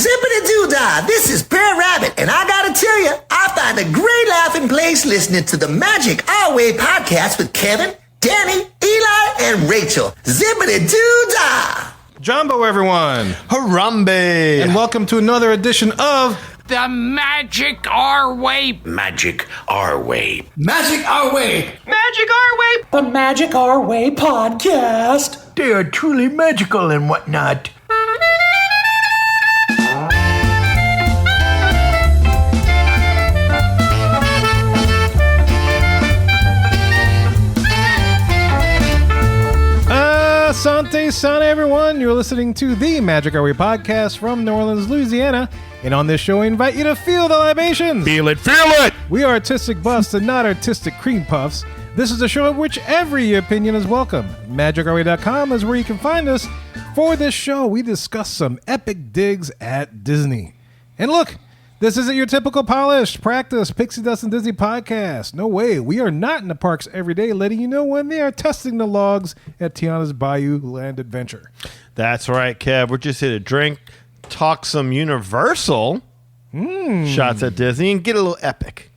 Zippity-doo-dah, this is Bear Rabbit, and I gotta tell you, I find a great laughing place listening to the Magic Our Way podcast with Kevin, Danny, Eli, and Rachel. Zippity-doo-dah! Jumbo, everyone. Harambe. And welcome to another edition of The Magic Our Way. Magic Our Way. Magic Our Way. Magic Our Way. The Magic Our Way podcast. They are truly magical and whatnot. Asante Sana, everyone. You're listening to the Magic Our Way podcast from New Orleans, Louisiana. And on this show, we invite you to feel the libations. Feel it, feel it! We are artistic buffs and not artistic cream puffs. This is a show in which every opinion is welcome. MagicOurWay.com is where you can find us. For this show, we discuss some epic digs at Disney. And look, this isn't your typical polished, practice, pixie dust and Disney podcast. No way. We are not in the parks every day, letting you know when they are testing the logs at Tiana's Bayou Land Adventure. That's right, Kev. We're just here to drink, talk some Universal shots at Disney, and get a little epic.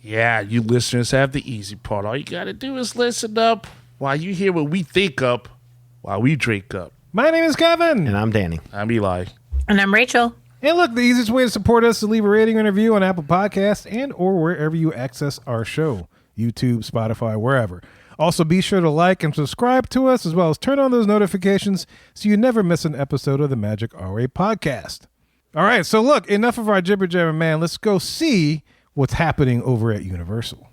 Yeah, you listeners have the easy part. All you got to do is listen up while you hear what we think up while we drink up. My name is Kevin. And I'm Danny. I'm Eli. And I'm Rachel. And look, the easiest way to support us is to leave a rating and review on Apple Podcasts and or wherever you access our show. YouTube, Spotify, wherever. Also, be sure to like and subscribe to us, as well as turn on those notifications so you never miss an episode of the Magic Our Way podcast. All right, so look, enough of our jibber jabber, man. Let's go see what's happening over at Universal.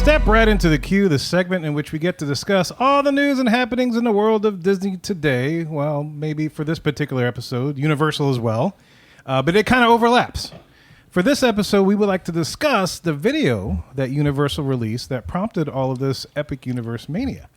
Step right into the queue, the segment in which we get to discuss all the news and happenings in the world of Disney today. Well, maybe for this particular episode, Universal as well, but it kind of overlaps. For this episode, we would like to discuss the video that Universal released that prompted all of this epic universe mania.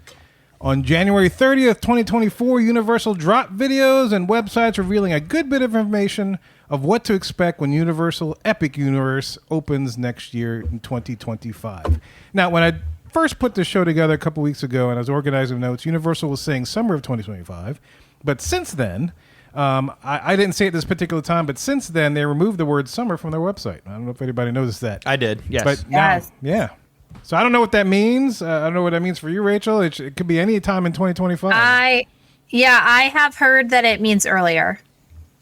On January 30th, 2024, Universal dropped videos and websites revealing a good bit of information of what to expect when Universal Epic Universe opens next year in 2025. Now, when I first put this show together a couple weeks ago and I was organizing notes, Universal was saying summer of 2025. But since then, I didn't say it this particular time, but since then, they removed the word summer from their website. I don't know if anybody noticed that. I did, yes. But now, yeah. So I don't know what that means. I don't know what that means for you, Rachel. It could be any time in 2025. I have heard that it means earlier.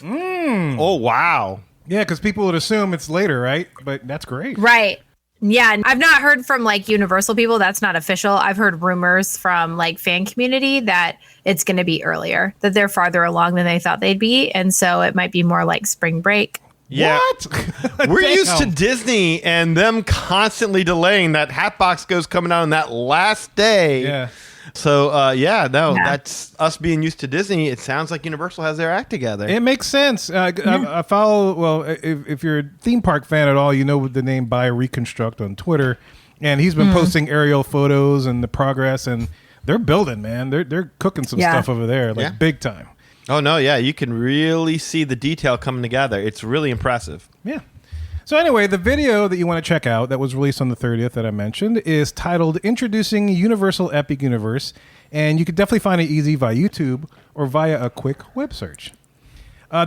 Oh, wow. Yeah, because people would assume it's later, right? But that's great. Right. Yeah. And I've not heard from like Universal people. That's not official. I've heard rumors from like fan community that it's going to be earlier, that they're farther along than they thought they'd be. And so it might be more like spring break. Yeah. What? We're used to Disney and them constantly delaying. That Hatbox Goes coming out on that last day. Yeah. So, that's us being used to Disney. It sounds like Universal has their act together. It makes sense. I follow, well, if you're a theme park fan at all, you know the name Buy Reconstruct on Twitter. And he's been posting aerial photos and the progress. And they're building, man. They're cooking some stuff over there, like big time. Oh, no, yeah. You can really see the detail coming together. It's really impressive. Yeah. So anyway, the video that you want to check out that was released on the 30th that I mentioned is titled Introducing Universal Epic Universe. And you can definitely find it easy via YouTube or via a quick web search.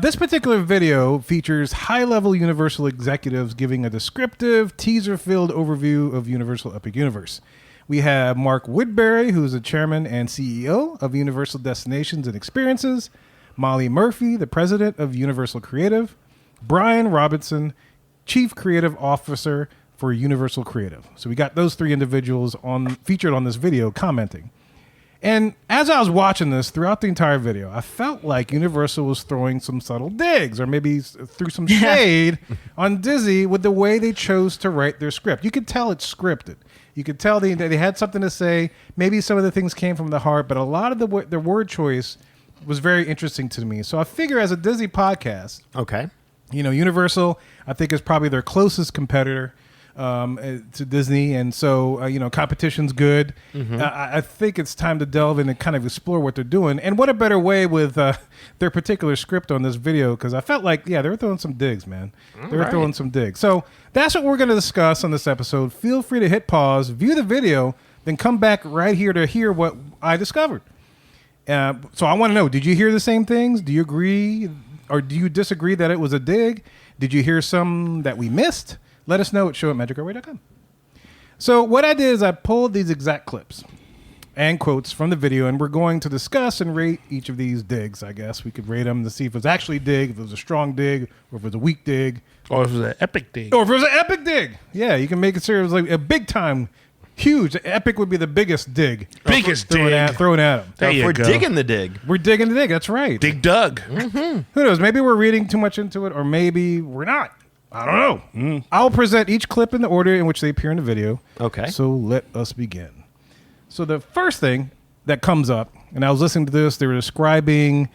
This particular video features high-level Universal executives giving a descriptive, teaser-filled overview of Universal Epic Universe. We have Mark Woodbury, who's the chairman and CEO of Universal Destinations and Experiences, Molly Murphy, the president of Universal Creative, Brian Robinson, Chief Creative Officer for Universal Creative. So we got those three individuals featured on this video commenting. And as I was watching this throughout the entire video, I felt like Universal was throwing some subtle digs or maybe threw some shade on Disney with the way they chose to write their script. You could tell it's scripted. You could tell they had something to say. Maybe some of the things came from the heart, but a lot of their word choice was very interesting to me. So I figure as a Disney podcast, Okay. Universal, I think, is probably their closest competitor. to Disney, and so competition's good. I think it's time to delve in and kind of explore what they're doing, and what a better way with their particular script on this video, because I felt like they were throwing some digs, man. They were throwing some digs. So that's what we're going to discuss on this episode. Feel free to hit pause, view the video, then come back right here to hear what I discovered. So I want to know: did you hear the same things? Do you agree, or do you disagree that it was a dig? Did you hear some that we missed? Let us know at show@magicourway.com. So what I did is I pulled these exact clips and quotes from the video, and we're going to discuss and rate each of these digs. I guess we could rate them to see if it was actually a dig, if it was a strong dig, or if it was a weak dig. Or if it was an epic dig. Or if it was an epic dig. Yeah, you can make it serious, like a big time, huge. Epic would be the biggest dig. Biggest Throwing dig. at them. There you We're go. digging the dig. We're digging the dig. That's right. Dig Dug. Who knows? Maybe we're reading too much into it, or maybe we're not. I don't know. I'll present each clip in the order in which they appear in the video. Okay. So let us begin. So the first thing that comes up, and I was listening to this, they were describing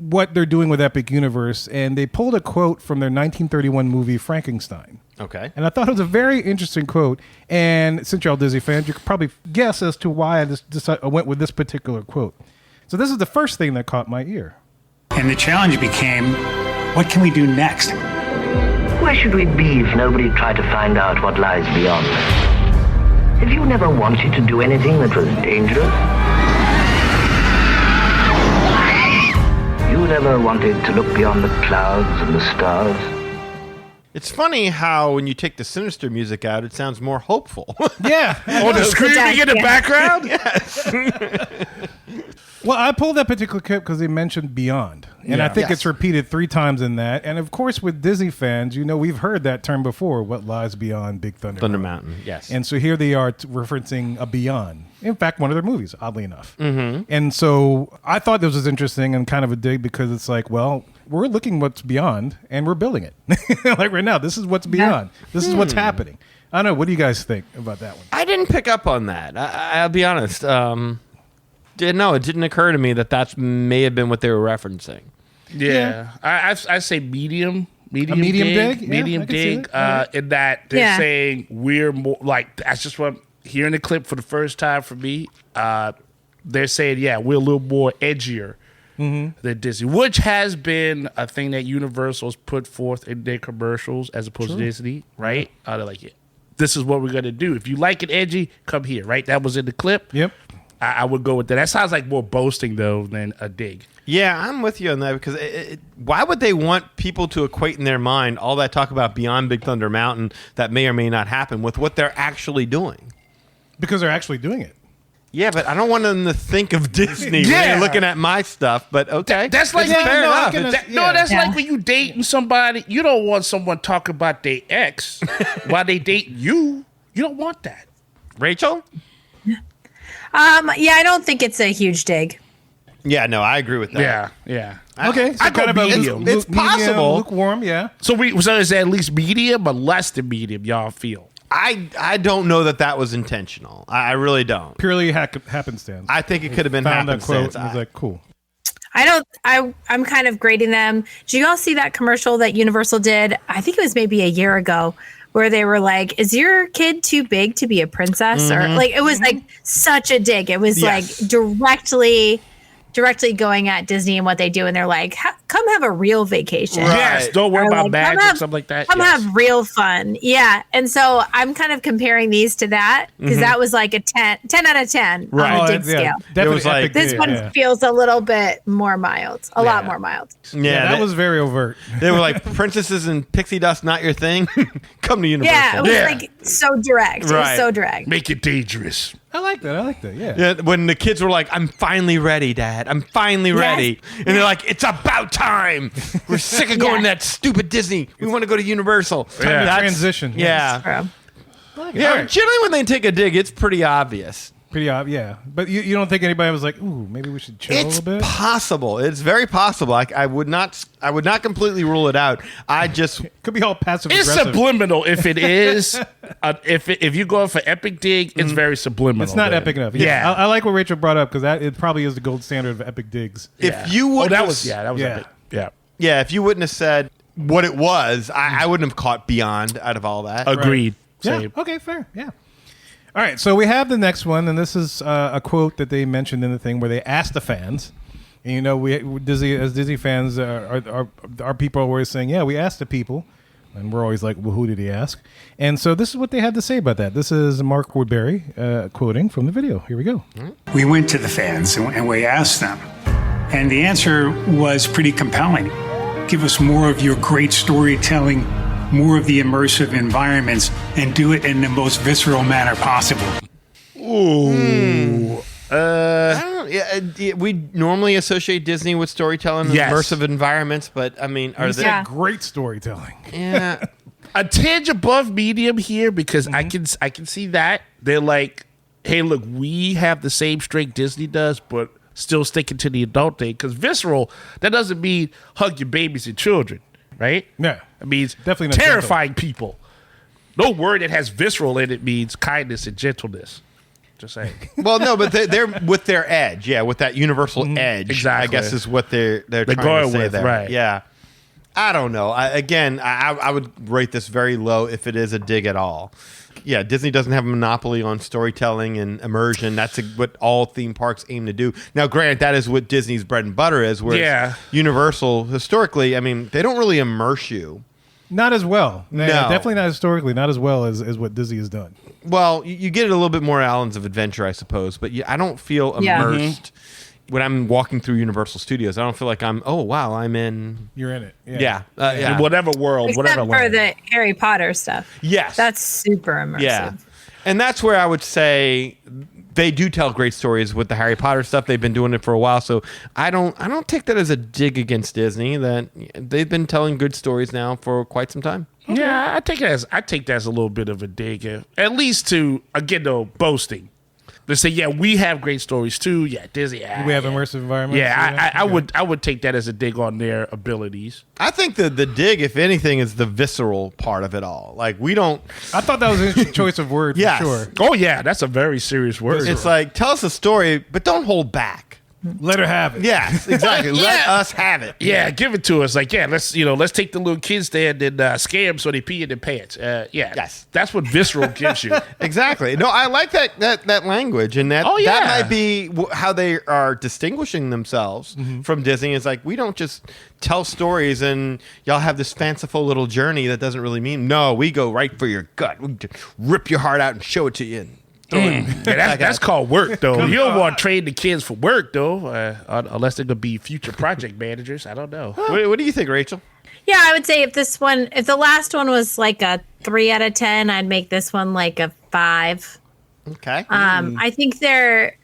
what they're doing with Epic Universe, and they pulled a quote from their 1931 movie Frankenstein. Okay. And I thought it was a very interesting quote. And since you're all Disney fans, you could probably guess as to why I went with this particular quote. So this is the first thing that caught my ear. And the challenge became, what can we do next? Where should we be if nobody tried to find out what lies beyond? Have you never wanted to do anything that was dangerous? You never wanted to look beyond the clouds and the stars? It's funny how when you take the sinister music out, it sounds more hopeful. Yeah. Oh, the screaming in the background? Well, I pulled that particular clip because they mentioned Beyond. And I think Yes. it's repeated 3 times in that. And of course, with Disney fans, we've heard that term before, what lies beyond Big Thunder Thunder Mountain, yes. And so here they are referencing a Beyond. In fact, one of their movies, oddly enough. And so I thought this was interesting and kind of a dig because it's like, well, we're looking what's beyond and we're building it. Like right now, this is what's beyond. This is what's happening. I don't know. What do you guys think about that one? I didn't pick up on that. I'll be honest. No, it didn't occur to me that may have been what they were referencing. Yeah. I say medium. Medium dig? Yeah, medium I can see dig. that. In that they're saying we're more like, that's just what I'm hearing the clip for the first time for me. They're saying, we're a little more edgier than Disney, which has been a thing that Universal's put forth in their commercials as opposed to Disney, right? They're like, this is what we're going to do. If you like it edgy, come here, right? That was in the clip. Yep. I would go with that. That sounds like more boasting, though, than a dig. Yeah, I'm with you on that because why would they want people to equate in their mind all that talk about beyond Big Thunder Mountain that may or may not happen with what they're actually doing? Because they're actually doing it. Yeah, but I don't want them to think of Disney when they're looking at my stuff, but okay. That's like fair enough. That's like when you dating somebody. You don't want someone talking about their ex while they date you. You don't want that. Rachel? I don't think it's a huge dig. Yeah, no, I agree with that. Yeah. Okay. So I go kind of a medium. It's possible. Lukewarm, yeah. So is it at least medium or less than medium, y'all feel? I don't know that was intentional. I really don't. Purely happenstance. I think it could have been Found that quote happenstance. and was like, cool. I'm kind of grading them. Did you all see that commercial that Universal did? I think it was maybe a year ago, where they were like, is your kid too big to be a princess? Or like, it was like such a dig. It was like directly going at Disney and what they do. And they're like, come have a real vacation. Right. Yes, don't worry Or about like, magic, come have- something like that. Come Yes. have real fun. Yeah. And so I'm kind of comparing these to that because that was like a 10 out of 10 on the dig scale. Definitely It was like- epic This dig, one yeah. feels a little bit more mild, a lot more mild. Yeah, that was very overt. They were like, princesses and pixie dust, not your thing. Come to Universal. Yeah, it was like so direct. It Right. was so direct. Make it dangerous. I like that. Yeah. Yeah, when the kids were like, I'm finally ready, Dad. I'm finally ready. And they're like, it's about time. We're sick of going to that stupid Disney. We want to go to Universal. Time to That's- transition. Yeah. True. Yeah, All right. generally when they take a dig, it's pretty obvious. Pretty obvious, yeah. But you don't think anybody was like, ooh, maybe we should chill It's a little bit? possible. It's very possible. I would not completely rule it out. I just Could be all passive It's aggressive. subliminal. If it is, if you go for epic dig, it's very subliminal. It's not then. epic enough. Yeah. I like what Rachel brought up because it probably is the gold standard of epic digs. if you Oh, would that was that was Yeah. epic. Yeah. yeah, if you wouldn't have said what it was, I wouldn't have caught beyond out of all that. Agreed. Same. Yeah. Okay. Fair. Yeah. All right. So we have the next one, and this is a quote that they mentioned in the thing where they asked the fans. And, you know, we Disney fans, our people are always saying, yeah, we asked the people. And we're always like, well, who did he ask? And so this is what they had to say about that. This is Mark Woodbury quoting from the video. Here we go. We went to the fans and we asked them. And the answer was pretty compelling. Give us more of your great storytelling, more of the immersive environments, and do it in the most visceral manner possible. Ooh. I don't know. Yeah, we normally associate Disney with storytelling and Yes. immersive environments, but I mean, are they? Yeah. Great storytelling. Yeah. A tinge above medium here because I can see that. They're like, hey, look, we have the same strength Disney does, but still sticking to the adult thing. Because visceral, that doesn't mean hug your babies and children, right? Yeah. It means Definitely not terrifying people. No word that has visceral in it means kindness and gentleness. Just saying. Well, no, but they're with their edge, yeah, with that universal edge. Exactly. I guess is what they're trying going to say with, there. right. Yeah. I don't know. I would rate this very low if it is a dig at all. Yeah, Disney doesn't have a monopoly on storytelling and immersion. That's what all theme parks aim to do. Now, granted, that is what Disney's bread and butter is. Whereas Universal, historically, I mean, they don't really immerse you. Not as well. No. Definitely not historically. Not as well as what Disney has done. Well, you get it a little bit more Islands of Adventure, I suppose, but I don't feel Yeah. immersed when I'm walking through Universal Studios. I don't feel like I'm in. You're in it. Yeah. In whatever world, Except whatever for land. the Harry Potter stuff. Yes. That's super immersive. Yeah. And that's where I would say they do tell great stories with the Harry Potter stuff. They've been doing it for a while, so I don't take that as a dig against Disney. That they've been telling good stories now for quite some time. Yeah, I take that as a little bit of a dig, at least to again though boasting. They say, yeah, we have great stories too. Yeah, Disney. We have immersive environments. Yeah, I would take that as a dig on their abilities. I think the dig, if anything, is the visceral part of it all. Like we don't. I thought that was an interesting choice of word Yes. for sure. Oh yeah, that's a very serious word. It's like tell us a story, but don't hold back. Let her have it. Yes, exactly. Let us have it. Yeah, give it to us. Like, yeah, let's take the little kids there and then scare them so they pee in their pants. Yes. That's what visceral gives you. Exactly. No, I like that language, and that Oh, yeah. that might be how they are distinguishing themselves from Disney. Is like we don't just tell stories and y'all have this fanciful little journey that doesn't really mean. No, we go right for your gut. We just rip your heart out and show it to you. Yeah, that's called work, though. You don't want to train the kids for work, though, unless they're going to be future project managers. I don't know. What do you think, Rachel? Yeah, I would say if the last one was like a 3 out of 10, I'd make this one like a 5. Okay. I think they're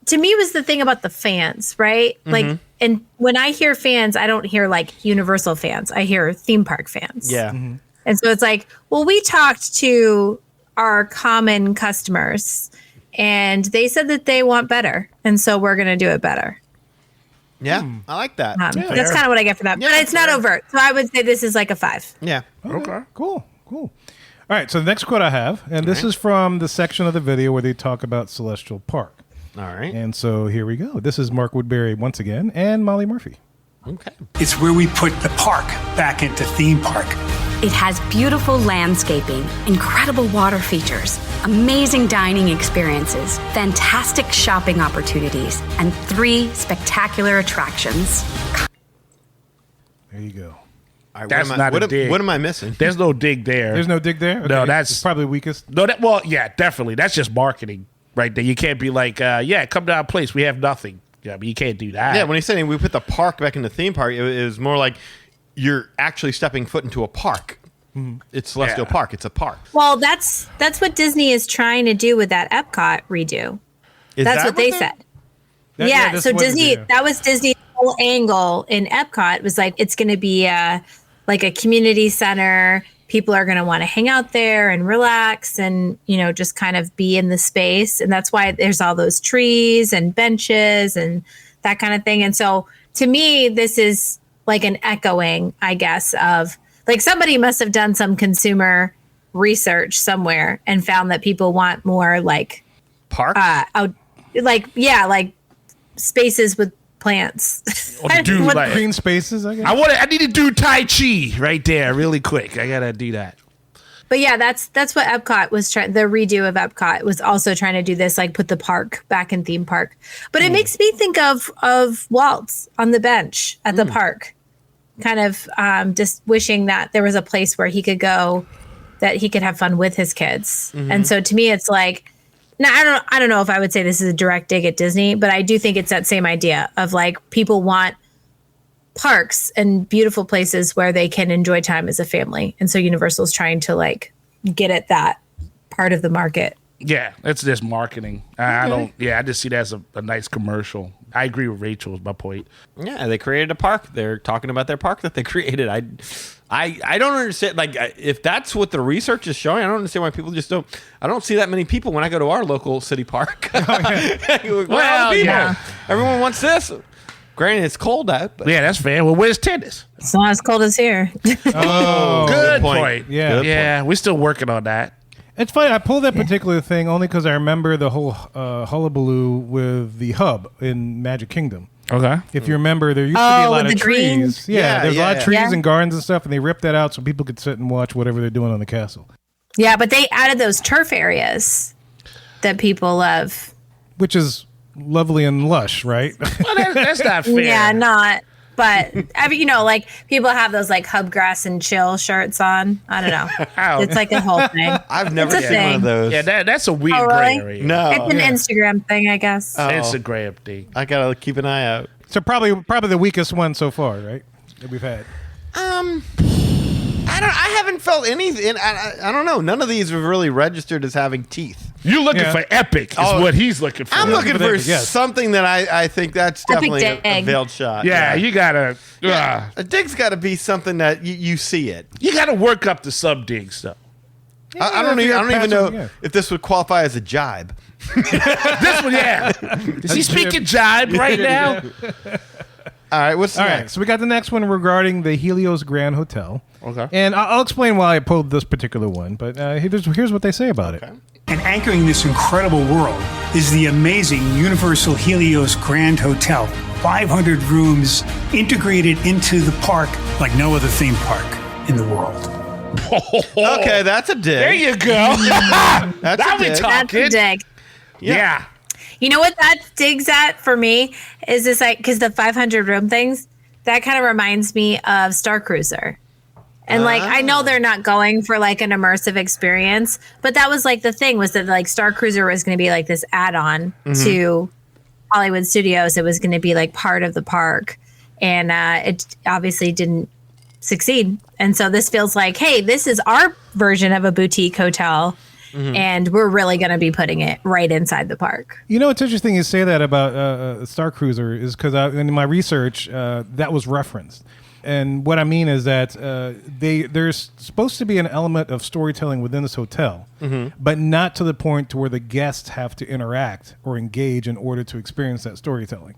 to me was the thing about the fans, right? Like, and when I hear fans, I don't hear like Universal fans. I hear theme park fans. Yeah. And so it's like, well, we talked to our common customers and they said that they want better. And so we're going to do it better. Yeah. I like that. That's kind of what I get from that. Yeah, but it's not fair. overt. So I would say this is like a 5. Yeah. Okay. Cool. All right. So the next quote I have, and this is from the section of the video where they talk about Celestial Park. All right. And so here we go. This is Mark Woodbury once again and Molly Murphy. Okay. It's where we put the park back into theme park. It has beautiful landscaping, incredible water features, amazing dining experiences, fantastic shopping opportunities, and 3 spectacular attractions. There you go. All right, That's not a dig. What am I missing? There's no dig there. There's no dig there? No, that's- it's probably weakest. No, well, yeah, definitely. That's just marketing right there. You can't be like, come to our place. We have nothing. Yeah, but you can't do that. Yeah, when he's saying we put the park back in the theme park, it was more like you're actually stepping foot into a park. It's Celestial Yeah. Park. It's a park. Well, that's what Disney is trying to do with that Epcot redo. Is That's that what they they're- said. Yeah, So that's what it Disney, is, yeah. that was Disney's whole angle in Epcot was like, it's going to be like a community center. People are going to want to hang out there and relax and, just kind of be in the space. And that's why there's all those trees and benches and that kind of thing. And so to me, this is like an echoing, I guess, of like somebody must have done some consumer research somewhere and found that people want more like Park? like spaces with plants. Or do What- like- Green spaces, I guess. I need to do Tai Chi right there really quick. I got to do that. But yeah, that's what Epcot was trying. The redo of Epcot was also trying to do this, like put the park back in theme park. But it makes me think of Waltz on the bench at the park, kind of just wishing that there was a place where he could go, that he could have fun with his kids. And so to me, it's like, now I don't know if I would say this is a direct dig at Disney, but I do think it's that same idea of like people want parks and beautiful places where they can enjoy time as a family. And so Universal's trying to like get at that part of the market. Yeah, it's just marketing. I just see that as a nice commercial. I agree with Rachel, is my point. Yeah, they created a park. They're talking about their park that they created. I don't understand. Like, if that's what the research is showing, I don't understand why people just don't. I don't see that many people when I go to our local city park. Well, yeah. Everyone wants this. Granted, it's cold out. But. Yeah, that's fair. Well, where's tennis? It's not as cold as here. Good point. Yeah. Good Yeah, we're still working on that. It's funny. I pulled that particular thing only because I remember the whole hullabaloo with the hub in Magic Kingdom. Okay. If you remember, there used to be a lot with of the green? trees. Yeah, there's a lot of trees Yeah. and gardens and stuff, and they ripped that out so people could sit and watch whatever they're doing on the castle, Yeah, but they added those turf areas that people love. which is lovely and lush, right? Well, that's not fair. Yeah, not. But I mean, like people have those like hub grass and chill shirts on. I don't know. Ow. It's like a whole thing. I've never It's a seen one of thing. those. Yeah, that's a weird Oh, really? gray area. No. It's an Instagram thing, I guess. Instagram thing. I gotta keep an eye out. So probably the weakest one so far, right? That we've had. I haven't felt anything. I don't know. None of these have really registered as having teeth. You're looking Yeah. for epic, is Oh, what he's looking for. I'm looking but for yes. something that I think that's Epic definitely a dig. veiled shot. Yeah, you gotta. A dig's got to be something that you see it. You gotta work up to some digs though. I don't if you're even know passing, yeah. if this would qualify as a jibe. This one, yeah. Is he speaking jibe right now? All right, what's All right, next? so we got the next one regarding the Helios Grand Hotel. Okay. And I'll explain why I pulled this particular one, but here's what they say about it. And anchoring this incredible world is the amazing Universal Helios Grand Hotel. 500 rooms integrated into the park like no other theme park in the world. Okay, that's a dig. There you go. That's Now a we dig. That's a talking. dig. Yeah. You know what that digs at for me is this like because the 500 room things that kind of reminds me of Star Cruiser. And like I know they're not going for like an immersive experience, but that was like the thing was that like Star Cruiser was going to be like this add-on to Hollywood Studios. It was going to be like part of the park, and it obviously didn't succeed. And so this feels like, hey, this is our version of a boutique hotel. And we're really going to be putting it right inside the park. You know, it's interesting you say that about Star Cruiser is because in my research, that was referenced. And what I mean is that there's supposed to be an element of storytelling within this hotel, but not to the point to where the guests have to interact or engage in order to experience that storytelling.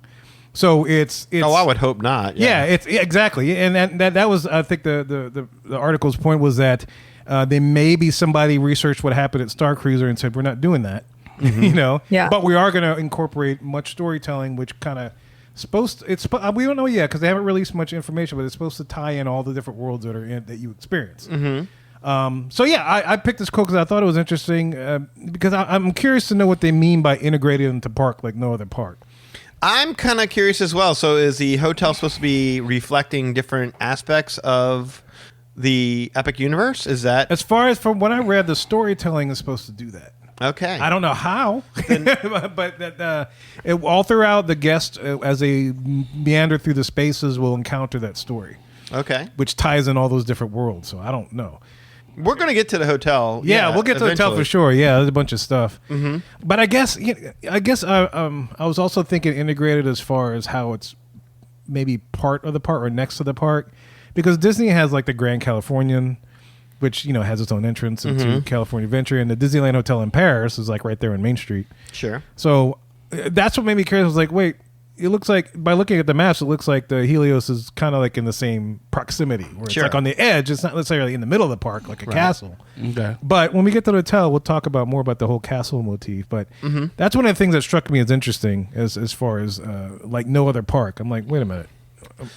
So it's Oh, I would hope not. yeah, exactly, and that was I think the article's point was that they maybe somebody researched what happened at Star Cruiser and said we're not doing that, you know, Yeah. but we are going to incorporate much storytelling, which kind of we don't know yet because they haven't released much information, but it's supposed to tie in all the different worlds that you experience. So yeah, I picked this quote because I thought it was interesting because I'm curious to know what they mean by integrated into park like no other park. I'm kind of curious as well. So is the hotel supposed to be reflecting different aspects of the Epic universe? Is that As far as from what I read, the storytelling is supposed to do that. okay? I don't know how, but that all throughout the guests, as they meander through the spaces, will encounter that story, Okay, which ties in all those different worlds. So I don't know. we're gonna get to the hotel. Yeah, we'll get to the hotel for eventually. sure. Yeah, there's a bunch of stuff. But I guess I was also thinking integrated as far as how it's maybe part of the park or next to the park, because Disney has like the Grand Californian, which has its own entrance into California Adventure, and the Disneyland Hotel in Paris is like right there on Main Street. Sure. So that's what made me curious. I was like, wait, it looks like by looking at the maps, it looks like the Helios is kind of like in the same proximity, where it's Sure. like on the edge. It's not necessarily in the middle of the park like a castle. Okay. But when we get to the hotel, we'll talk about more about the whole castle motif. But that's one of the things that struck me as interesting as far as like no other park. I'm like, wait a minute.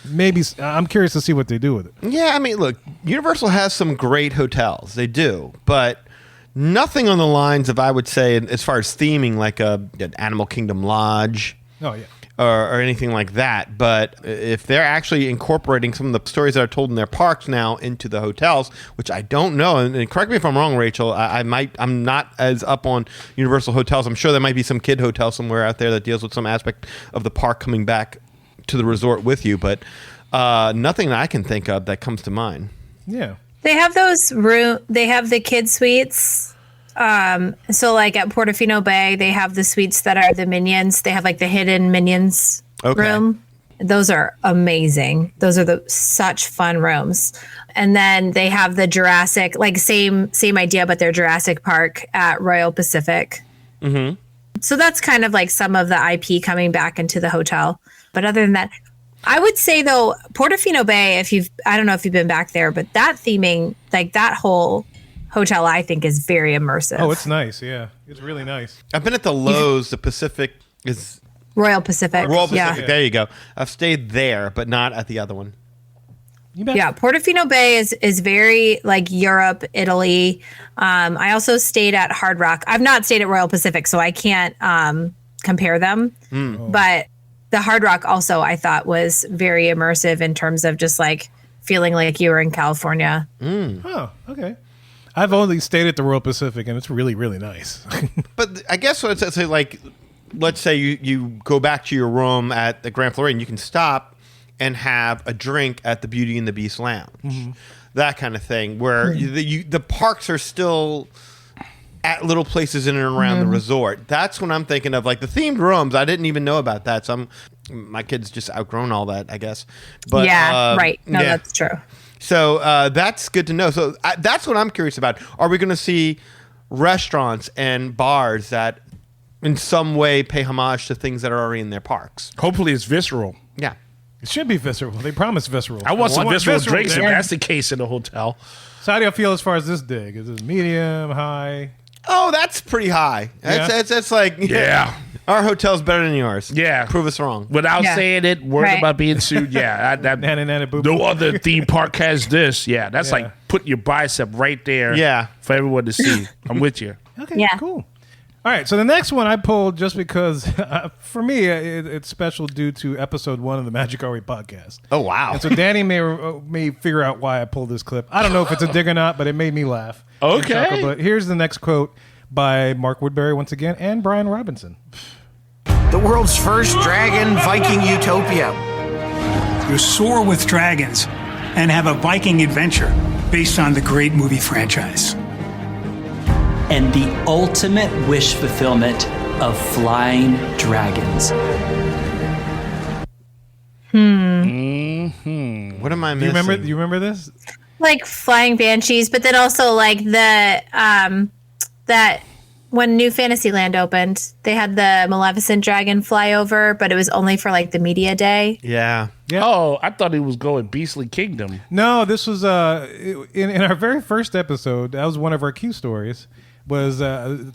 maybe I'm curious to see what they do with it. Yeah, I mean, look, Universal has some great hotels. They do, but nothing on the lines of, I would say, as far as theming, like an Animal Kingdom Lodge. Oh yeah. Or anything like that. But if they're actually incorporating some of the stories that are told in their parks now into the hotels, which I don't know, and correct me if I'm wrong, Rachel, I'm not as up on Universal hotels. I'm sure there might be some kid hotel somewhere out there that deals with some aspect of the park coming back to the resort with you, but nothing that I can think of that comes to mind. Yeah. They have they have the kid suites. So like at Portofino Bay, they have the suites that are the Minions. They have like the hidden Minions room. Those are amazing. Those are such fun rooms. And then they have the Jurassic, like same idea, but they're Jurassic Park at Royal Pacific. Mm-hmm. So that's kind of like some of the IP coming back into the hotel. But other than that, I would say though, Portofino Bay, I don't know if you've been back there, but that theming, like that whole hotel, I think is very immersive. Oh, it's nice. Yeah, it's really nice. I've been at the Lowe's. The Pacific is Royal Pacific. Yeah. Yeah. There you go. I've stayed there, but not at the other one. Yeah, Portofino Bay is very like Europe, Italy. I also stayed at Hard Rock. I've not stayed at Royal Pacific, so I can't compare them. But the Hard Rock also I thought was very immersive in terms of just like feeling like you were in California. Oh, okay. I've only stayed at the Royal Pacific, and it's really, really nice. But I guess what it's like, let's say you go back to your room at the Grand Floridian, you can stop and have a drink at the Beauty and the Beast Lounge, that kind of thing, where the parks are still at little places in and around the resort. That's what I'm thinking of, like the themed rooms. I didn't even know about that. So my kids just outgrown all that, I guess. But right. No, that's true. So that's good to know. So that's what I'm curious about. Are we going to see restaurants and bars that in some way pay homage to things that are already in their parks? Hopefully it's visceral. Yeah. It should be visceral. They promise visceral. I want some visceral drinks if there. that's the case in the hotel. So how do you feel as far as this dig? Is this medium, high? Oh, that's pretty high. It's like, Yeah. Our hotel's better than yours. Yeah. Prove us wrong. Without saying it, worried Right. about being sued. Yeah. No other theme park has this. Yeah. That's like putting your bicep right there for everyone to see. I'm with you. Okay, Yeah. cool. All right, so the next one I pulled just because, for me, it's special due to episode 1 of the Magic Our Way podcast. Oh, wow. And so Danny may figure out why I pulled this clip. I don't know if it's a dig or not, but it made me laugh. and Okay. chuckle. But here's the next quote by Mark Woodbury once again and Brian Robinson. The world's first dragon Viking utopia. You soar with dragons and have a Viking adventure based on the great movie franchise. And the ultimate wish fulfillment of flying dragons. What am I Do missing? you remember this? Like flying banshees, but then also like the that when New Fantasyland opened, they had the Maleficent dragon fly over, but it was only for like the media day. Yeah. Oh, I thought he was going Beastly Kingdom. No, this was in our very first episode. That was one of our Q stories. Was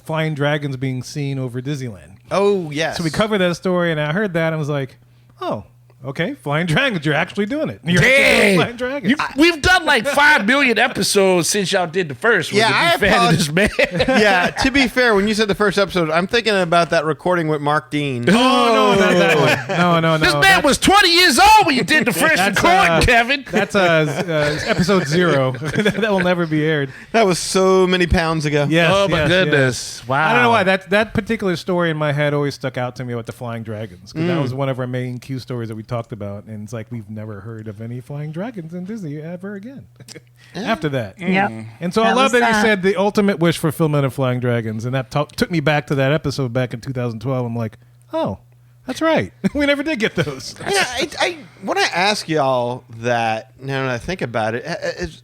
flying dragons being seen over Disneyland. Oh, yes. So we covered that story, and I heard that and I was like, oh, okay, flying dragons. You're actually doing it. You're actually flying dragons. We've done like 5 million episodes since y'all did the first one. Yeah, to be fan of this man. Yeah, to be fair, when you said the first episode, I'm thinking about that recording with Mark Dean. Oh, no, not that one. No. This man was 20 years old when you did the first recording, Kevin. That's episode 0. That will never be aired. That was so many pounds ago. Yes, Oh, my yes, goodness. yes. Wow. I don't know why. That particular story in my head always stuck out to me about the flying dragons. Because that was one of our main Q stories that we talked about. And it's like, we've never heard of any flying dragons in Disney ever again after that. Yep. And so I That love was that he that. said the ultimate wish fulfillment of flying dragons. And that took me back to that episode back in 2012. I'm like, oh, that's right. We never did get those. You know, I when I ask y'all that, now that I think about it,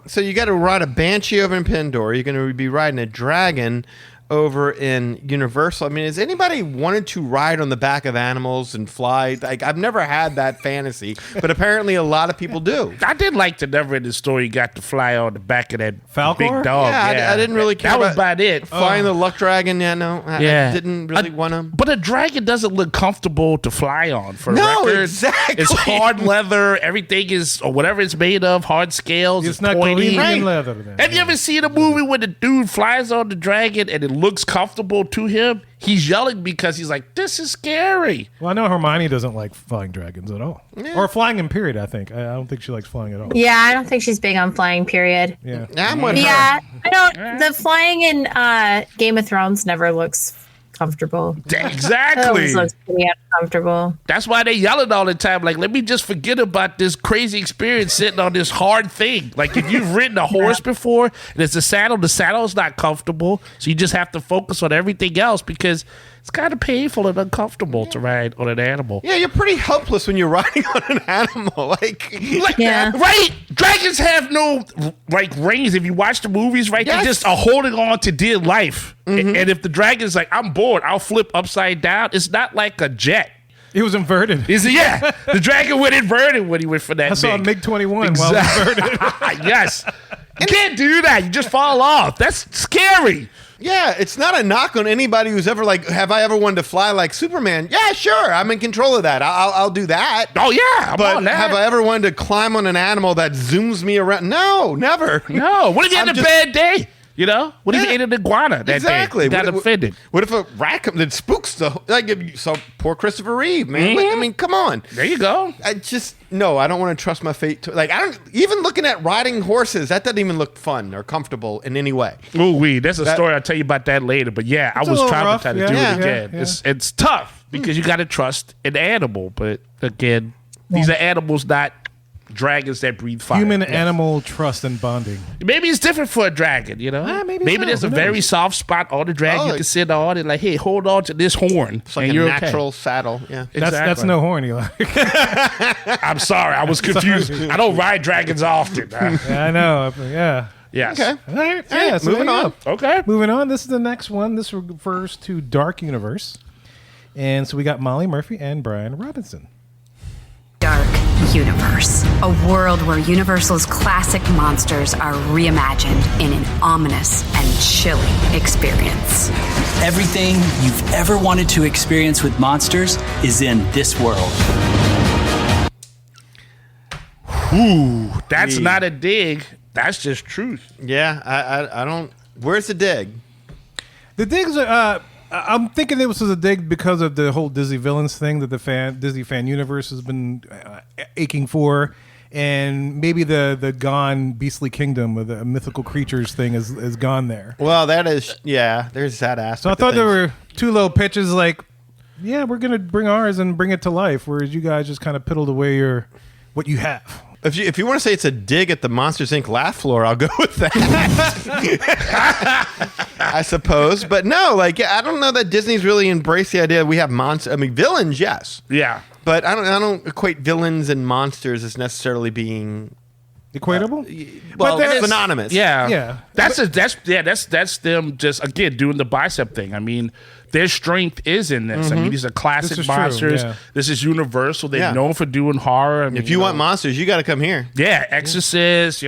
so you got to ride a banshee over in Pandora. You're going to be riding a dragon over in Universal. I mean, has anybody wanted to ride on the back of animals and fly? Like, I've never had that fantasy, but apparently a lot of people do. I did like the never-ending story. You got to fly on the back of that Falcor? big dog. Yeah, I didn't really care. That was about it. Flying the luck dragon, I didn't really want to. But a dragon doesn't look comfortable to fly on. For No, record. exactly. It's hard leather. Everything is, or whatever it's made of, hard scales. It's not pointy. Galenian leather. Then. Have you ever seen a movie where the dude flies on the dragon and it looks comfortable to him? He's yelling because he's like, this is scary. Well, I know Hermione doesn't like flying dragons at all. Or flying in period, I think. I don't think she likes flying at all. Yeah, I don't think she's big on flying, period. Yeah. I'm with Yeah, her. I don't. The flying in Game of Thrones never looks comfortable. It Exactly. always looks pretty uncomfortable. That's why they yelling all the time. Like, let me just forget about this crazy experience sitting on this hard thing. Like, if you've ridden a horse before and it's the saddle's not comfortable. So you just have to focus on everything else because it's kind of painful and uncomfortable to ride on an animal. Yeah, you're pretty helpless when you're riding on an animal. Like Yeah. Right? Dragons have no, like, rings. If you watch the movies, right, Yes. they just are holding on to dear life. And if the dragon's like, I'm bored, I'll flip upside down. It's not like a jet. It was inverted. Is it? Yeah. The dragon went inverted when he went for that I saw a MiG. MiG-21 while it was inverted. Yes. You can't do that. You just fall off. That's scary. Yeah, it's not a knock on anybody who's ever like, have I ever wanted to fly like Superman? Yeah, sure, I'm in control of that. I'll do that. Oh, yeah. I'm But on that. have I ever wanted to climb on an animal that zooms me around? No, never. No. What if you had I'm a just- bad day? You know? What if you Yeah. ate an iguana that Exactly. day? You got What- offended. What if a rat comes that spooks the like? If you saw poor Christopher Reeve, man. Like, I mean, come on. There you go. I just no. I don't want to trust my fate. Like I don't even looking at riding horses. That doesn't even look fun or comfortable in any way. Ooh, there's a story. I'll tell you about that later. But yeah, I It's a was little traumatized rough. to do Yeah, it again. yeah. It's tough because you got to trust an animal. But again, these are animals, not dragons that breathe fire. Human-animal trust and bonding. Maybe it's different for a dragon, you know? maybe so. there's a Who very knows? soft spot on the dragon you can sit on and like, hey, hold on to this horn. It's like and a you're natural saddle. Yeah. Okay. That's Exactly. no horn, Eli. I'm sorry. I was confused. I don't ride dragons often. Yeah, I know. Yeah. Yes. Okay. All right. Yeah, so moving there you on. go. Okay. Moving on. This is the next one. This refers to Dark Universe. And so we got Molly Murphy and Brian Robinson. Dark Universe, a world where Universal's classic monsters are reimagined in an ominous and chilling experience. Everything you've ever wanted to experience with monsters is in this world. Ooh, that's not a dig. That's just truth. Yeah. I don't. Where's the dig? The digs are. I'm thinking it was a dig because of the whole Disney villains thing that the Disney fan universe has been aching for, and maybe the gone beastly kingdom with the mythical creatures thing is gone there. Well, that is there's that aspect. So I thought there were two low pitches like, yeah, we're gonna bring ours and bring it to life, whereas you guys just kind of piddled away what you have. If you want to say it's a dig at the Monsters Inc. laugh floor, I'll go with that. I suppose, but no, like I don't know that Disney's really embraced the idea we have monsters. I mean, villains, yes, Yeah. but I don't equate villains and monsters as necessarily being Equatable? well that's- synonymous. Yeah. Yeah. That's them just again doing the bicep thing. I mean, their strength is in this. I mean, these are classic This is true, monsters. yeah. This is Universal. They're Yeah. known for doing horror. I mean, If you want monsters, you got to come here. yeah, Exorcist,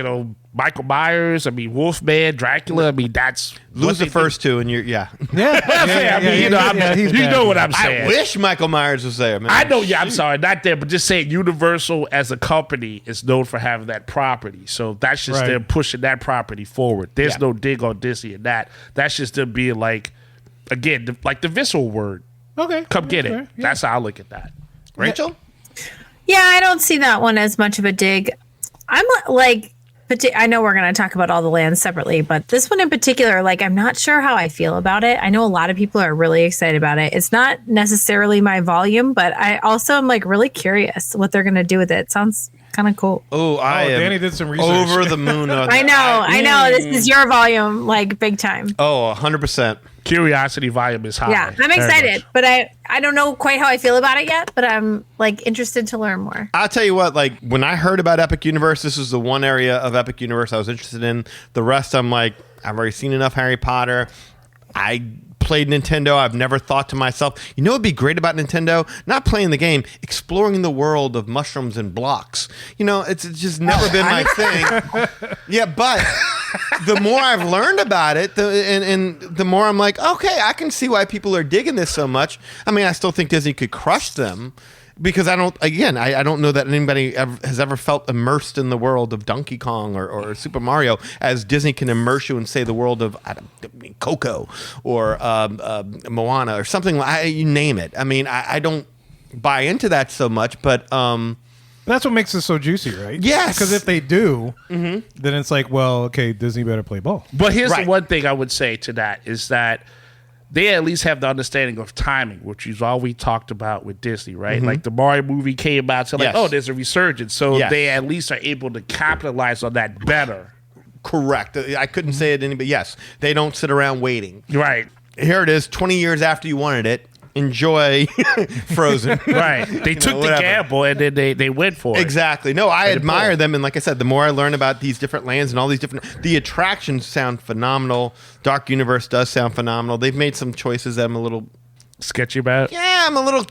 Michael Myers, I mean, Wolfman, Dracula. I mean, that's Lose the first two, and you're Yeah. I mean, you know what I'm saying. I wish Michael Myers was there, man. I know, I'm sorry, not there, but just saying Universal as a company is known for having that property. So that's just Right. them pushing that property forward. There's Yeah. no dig on Disney and that. That's just them being like, again, like the visceral word. Okay. Come get it. Okay, yeah. That's how I look at that. Rachel. Yeah, I don't see that one as much of a dig. I'm like, I know we're going to talk about all the lands separately, but this one in particular, like, I'm not sure how I feel about it. I know a lot of people are really excited about it. It's not necessarily my volume, but I also am like really curious what they're going to do with it. It sounds kind of cool. Oh, I am Danny did some research. over the moon. On I that. know. This is your volume, like big time. Oh, 100%. Curiosity volume is high. Yeah, I'm Very excited, much. but I don't know quite how I feel about it yet, but I'm like interested to learn more. I'll tell you what, like when I heard about Epic Universe, this was the one area of Epic Universe I was interested in. The rest, I'm like, I've already seen enough Harry Potter. I played Nintendo. I've never thought to myself, you know what would be great about Nintendo? Not playing the game, exploring the world of mushrooms and blocks. You know, it's just never been my thing. Yeah, but the more I've learned about it, and the more I'm like, okay, I can see why people are digging this so much. I mean, I still think Disney could crush them. Because I don't know that anybody has ever felt immersed in the world of Donkey Kong or Super Mario as Disney can immerse you in, say, the world of Coco or Moana or something. You name it. I mean, I don't buy into that so much, but that's what makes it so juicy, right? Yes. Because if they do, then it's like, well, okay, Disney better play ball. But here's the one thing I would say to that is that they at least have the understanding of timing, which is all we talked about with Disney, right? Like the Mario movie came out, so like, oh, there's a resurgence. So they at least are able to capitalize on that better. Correct. I couldn't say it any, but yes, they don't sit around waiting. Right. Here it is, 20 years after you wanted it. Enjoy Frozen. Right. They took the gamble and then they went for it. Exactly. No, I admire them. And like I said, the more I learn about these different lands and all these the attractions sound phenomenal. Dark Universe does sound phenomenal. They've made some choices that I'm a little sketchy about. Yeah, I'm a little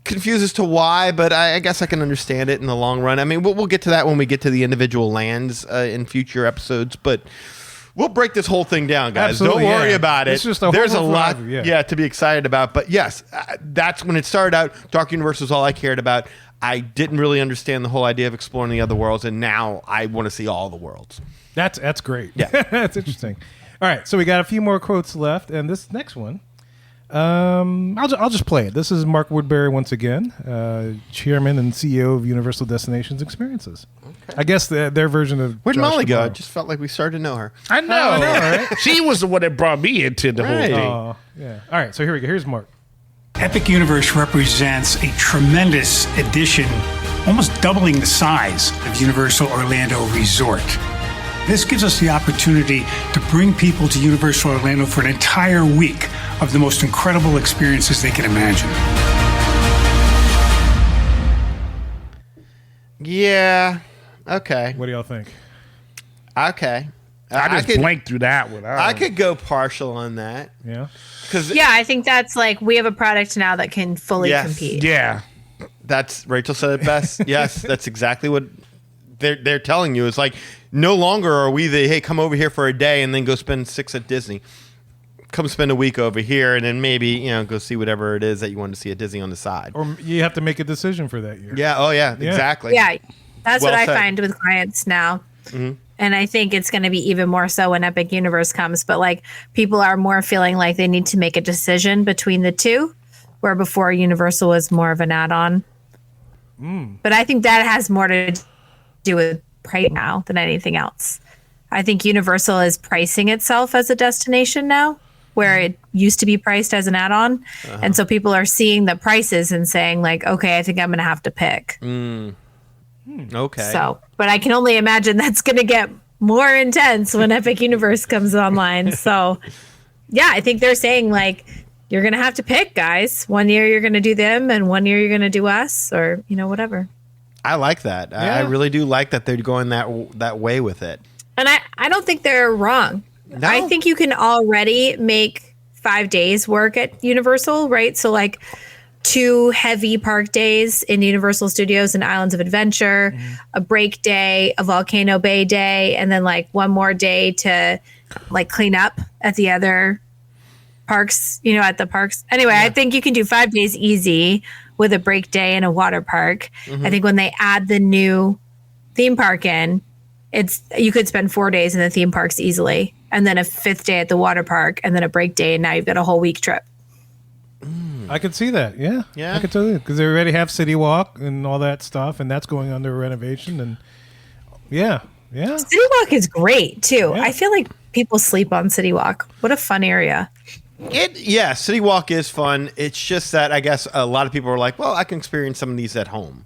confused as to why, but I guess I can understand it in the long run. I mean, we'll get to that when we get to the individual lands in future episodes, but we'll break this whole thing down, guys. Absolutely, don't worry about it. It's just There's a whole lot variety, to be excited about. But yes, that's when it started out. Dark Universe was all I cared about. I didn't really understand the whole idea of exploring the other worlds, and now I want to see all the worlds. That's great. Yeah. That's interesting. All right, so we got a few more quotes left, and this next one, I'll just play it. This is Mark Woodbury once again, Chairman and CEO of Universal Destinations Experiences. Okay. I guess their version of Where'd Josh Molly go? Tomorrow. I just felt like we started to know her. I know. Right? She was the one that brought me into the whole thing. Oh, yeah. All right, so here we go. Here's Mark. Epic Universe represents a tremendous addition, almost doubling the size of Universal Orlando Resort. This gives us the opportunity to bring people to Universal Orlando for an entire week of the most incredible experiences they can imagine. Yeah. Okay. What do y'all think? Okay. I just blanked through that one. I could go partial on that. Yeah. Yeah, I think that's like we have a product now that can fully compete. Yeah. That's Rachel said it best. Yes, that's exactly what they're telling you. It's like no longer are we the hey, come over here for a day and then go spend 6 at Disney. Come spend a week over here and then maybe, go see whatever it is that you want to see at Disney on the side. Or you have to make a decision for that year. Yeah, exactly. Yeah, that's Well what I said. find with clients now. And I think it's going to be even more so when Epic Universe comes. But like people are more feeling like they need to make a decision between the two, where before Universal was more of an add-on. But I think that has more to do with price now than anything else. I think Universal is pricing itself as a destination now, where it used to be priced as an add-on. And so people are seeing the prices and saying like, okay, I think I'm going to have to pick. Okay. So, but I can only imagine that's going to get more intense when Epic Universe comes online. So, yeah, I think they're saying like, you're going to have to pick, guys. One year you're going to do them and one year you're going to do us or, whatever. I like that. I really do like that they're going that way with it. And I don't think they're wrong. No. I think you can already make 5 days work at Universal, right? So like 2 heavy park days in Universal Studios and Islands of Adventure, a break day, a Volcano Bay day, and then like one more day to like clean up at the other parks, at the parks. Anyway, I think you can do 5 days easy with a break day and a water park. I think when they add the new theme park in, you could spend 4 days in the theme parks easily, and then a 5th day at the water park, and then a break day, and now you've got a whole week trip. I could see that. Yeah. Yeah. I could tell you because they already have City Walk and all that stuff, and that's going under renovation. And yeah. City Walk is great too. Yeah. I feel like people sleep on City Walk. What a fun area. City Walk is fun. It's just that I guess a lot of people are like, well, I can experience some of these at home.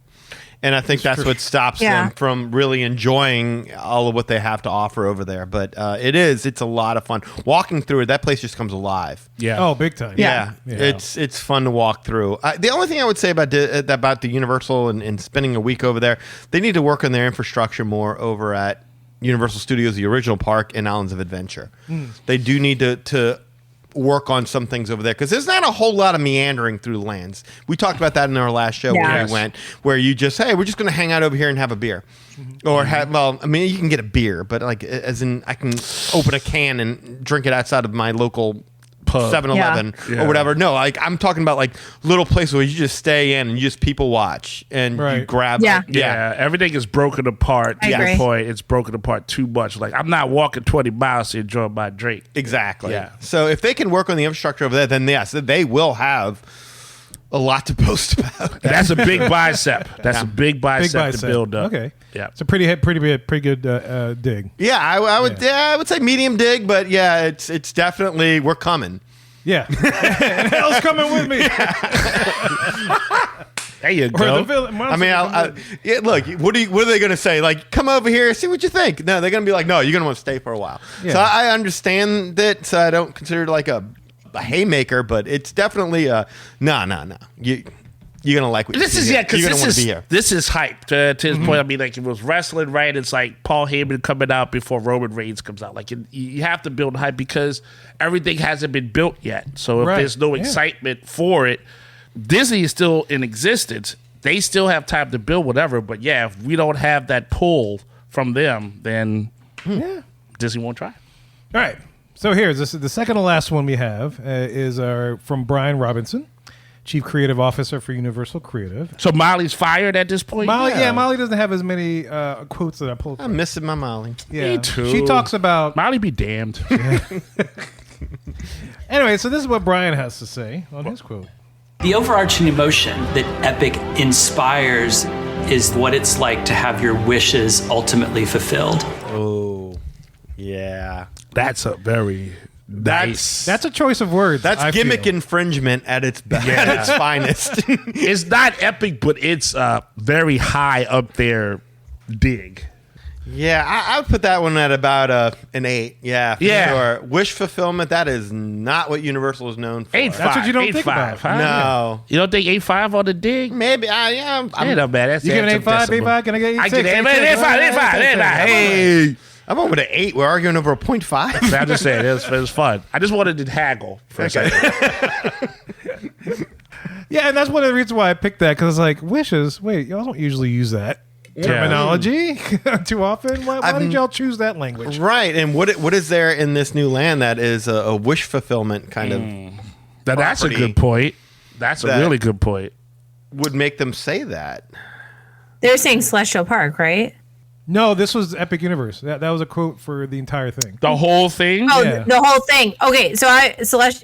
And I think that's what stops them from really enjoying all of what they have to offer over there. But it's a lot of fun. Walking through it, that place just comes alive. Yeah. Oh, big time. Yeah. It's fun to walk through. The only thing I would say about the Universal and spending a week over there, they need to work on their infrastructure more over at Universal Studios, the original park, and Islands of Adventure. They do need to work on some things over there, because there's not a whole lot of meandering through the lands. We talked about that in our last show where we went, where you just, hey, we're just going to hang out over here and have a beer. Or have, well, I mean, you can get a beer, but like, as in, I can open a can and drink it outside of my local pub, 7-Eleven or whatever. No, like, I'm talking about like little places where you just stay in and you just people watch and you grab. Yeah, everything is broken apart to the point it's broken apart too much. Like, I'm not walking 20 miles to enjoy my drink. Exactly. Yeah. So if they can work on the infrastructure over there, then yes, they will have a lot to boast about. That's a big bicep. That's a big bicep to build up. Okay. Yeah. It's a pretty good dig. Yeah, I would say medium dig, but yeah, it's definitely, we're coming. Yeah. And hell's coming with me. There you go. I mean, look, what are they going to say? Like, come over here, see what you think. No, they're going to be like, no, you're going to want to stay for a while. Yeah. So I understand that. So I don't consider it like a haymaker, but it's definitely a no. You're gonna like what this you is. see Yeah, because you're gonna want to be here. This is hype to his point. I mean, like, it was wrestling, right? It's like Paul Heyman coming out before Roman Reigns comes out. Like, you have to build hype because everything hasn't been built yet. So if there's no excitement for it, Disney is still in existence. They still have time to build whatever. But yeah, if we don't have that pull from them, then Disney won't try. All right. So here's the second to last one we have is from Brian Robinson, Chief Creative Officer for Universal Creative. So Molly's fired at this point? Molly doesn't have as many quotes that I pulled. I'm missing my Molly. Yeah. Me too. She talks about... Molly be damned. Anyway, so this is what Brian has to say on his quote. The overarching emotion that Epic inspires is what it's like to have your wishes ultimately fulfilled. Oh, yeah. That's a very nice. That's a choice of words. That's gimmick infringement at its best, at its finest. It's not epic, but it's very high up there dig. Yeah, I would put that one at about an 8. Yeah, for sure. Wish fulfillment, that is not what Universal is known for. 8.5. That's what you don't think about. Huh? No. You don't think 8.5 on the dig? Maybe. Yeah. I'm not bad. You give an 8.5? 8.5? Can I get 8.6? I get 8.5. Hey. I'm over to 8. We're arguing over a 0.5. I'm just saying, it was fun. I just wanted to haggle for a second. Yeah, and that's one of the reasons why I picked that, because like, wishes, wait, y'all don't usually use that terminology too often. Why did y'all choose that language? Right, and what is there in this new land that is a wish fulfillment kind of That's a good point. That's a really good point. Would make them say that. They're saying Celestial Park, right? No, this was Epic Universe. That was a quote for the entire thing. The whole thing? Oh, the whole thing. Okay, so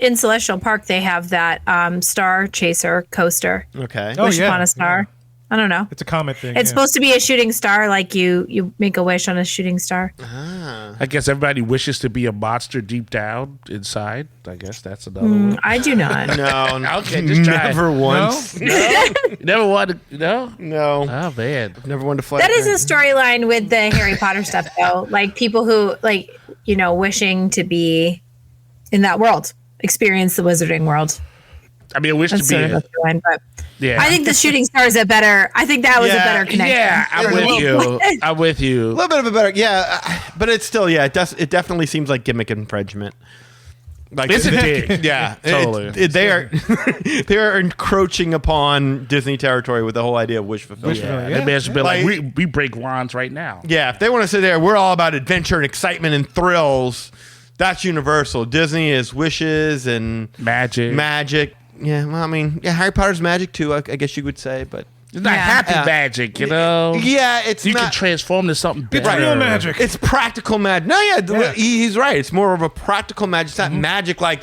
in Celestial Park, they have that Star Chaser coaster. Okay. Wish upon a star. Yeah. I don't know. It's a comet thing. It's supposed to be a shooting star, like you make a wish on a shooting star. I guess everybody wishes to be a monster deep down inside. I guess that's another one. I do not. No. Okay, just try. Never once. No? You never wanted to, no? No. Oh, man. Never wanted to fly. That is a storyline with the Harry Potter stuff, though. Like, people who, like, wishing to be in that world, experience the wizarding world. I mean, I wish That's to be sort of a storyline, but yeah. I think the shooting star is a better. I think that was a better connection. Yeah, I'm with you. I'm with you. A little bit of a better, but it's still, it definitely seems like gimmick infringement. Like, it's a dig. Yeah, totally. They are encroaching upon Disney territory with the whole idea of wish fulfillment. They may have been like we break wands right now. Yeah, if they want to sit there, we're all about adventure and excitement and thrills. That's Universal. Disney is wishes and magic. Yeah, well, I mean, Harry Potter's magic too, I guess you would say, but it's not happy magic, you know. Yeah, it's you not, can transform to something better. It's real magic. It's practical magic. No, he's right. It's more of a practical magic. It's not magic like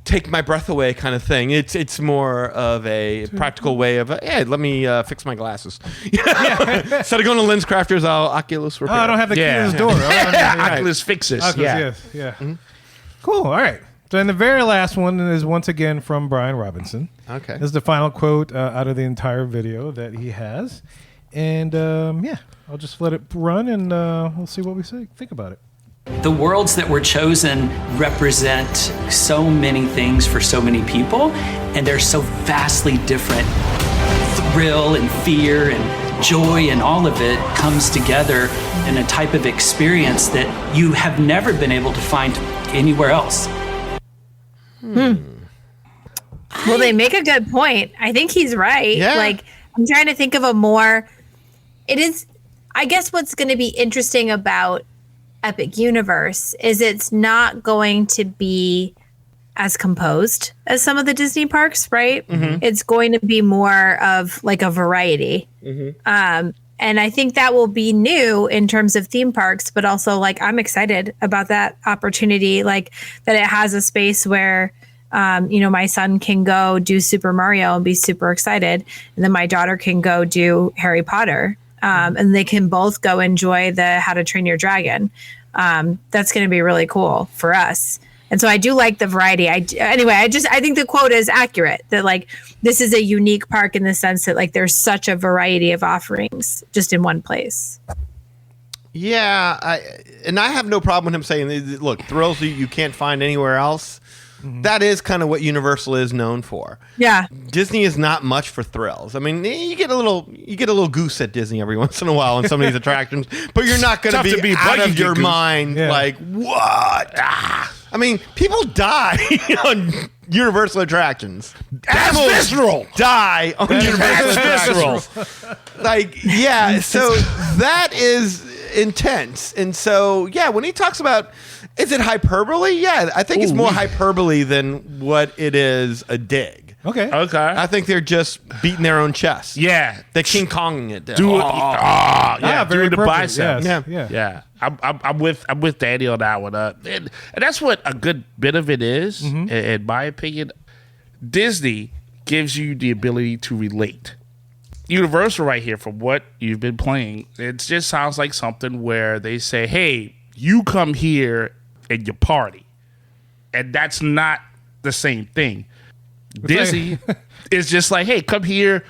take my breath away kind of thing. It's more of a practical way of let me fix my glasses. Instead of going to Lens Crafters, I'll Oculus repair. Oh, I don't have the key to this door. Oculus fixes. Oculus, yeah. Mm-hmm. Cool. All right. So, and the very last one is once again from Brian Robinson. Okay. This is the final quote out of the entire video that he has. And I'll just let it run and we'll see what we think about it. The worlds that were chosen represent so many things for so many people, and they're so vastly different. Thrill and fear and joy and all of it comes together in a type of experience that you have never been able to find anywhere else. Well, they make a good point. I think he's right. Yeah. Like, I'm trying to think of a more. It is, I guess, what's going to be interesting about Epic Universe is it's not going to be as composed as some of the Disney parks, right? It's going to be more of like a variety. And I think that will be new in terms of theme parks, but also like I'm excited about that opportunity, like that it has a space where, my son can go do Super Mario and be super excited. And then my daughter can go do Harry Potter. And they can both go enjoy the How to Train Your Dragon. That's going to be really cool for us. And so I do like the variety. I think the quote is accurate that like this is a unique park in the sense that like there's such a variety of offerings just in one place. Yeah, I have no problem with him saying, look, thrills you can't find anywhere else. That is kind of what Universal is known for. Yeah. Disney is not much for thrills. I mean, you get a little goose at Disney every once in a while on some of these attractions, but you're not going to be out of your mind like, what? I mean, people die on Universal attractions. Animals visceral. Die on Universal attractions. Like, yeah, so that is intense. And so, yeah, when he talks about, is it hyperbole? Yeah, I think it's more hyperbole than what it is a dig. Okay. I think they're just beating their own chest. Yeah. They're King Konging it. Very the bicep. Yes. Yeah. I'm with Danny on that one. And that's what a good bit of it is, in my opinion. Disney gives you the ability to relate. Universal right here, from what you've been playing, it just sounds like something where they say, hey, you come here and you party. And that's not the same thing. Disney is just like, hey, come here,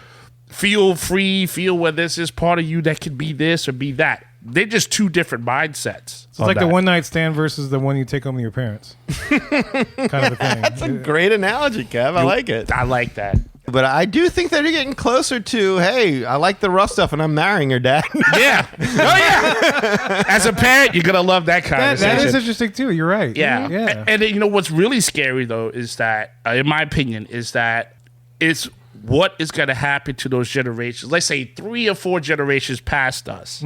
feel free, feel where this is part of you that could be this or be that. They're just two different mindsets. So it's like the one night stand versus the one you take home to your parents. Kind of a thing. That's a great analogy, Kev. I like it. I like that. But I do think that you're getting closer to, hey, I like the rough stuff and I'm marrying her, Dad. Yeah. Oh, yeah. As a parent, you're going to love that conversation. That is interesting, too. You're right. Yeah. Yeah. And you know what's really scary, though, is that, in my opinion, is that it's what is going to happen to those generations. Let's say 3 or 4 generations past us.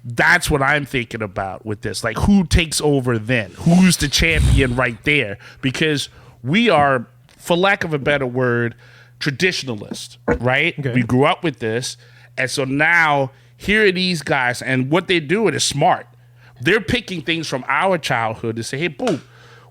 That's what I'm thinking about with this. Like, who takes over then? Who's the champion right there? Because we are, for lack of a better word, traditionalist, right? Okay. We grew up with this. And so now here are these guys, and what they're doing is smart. They're picking things from our childhood to say, hey, boom,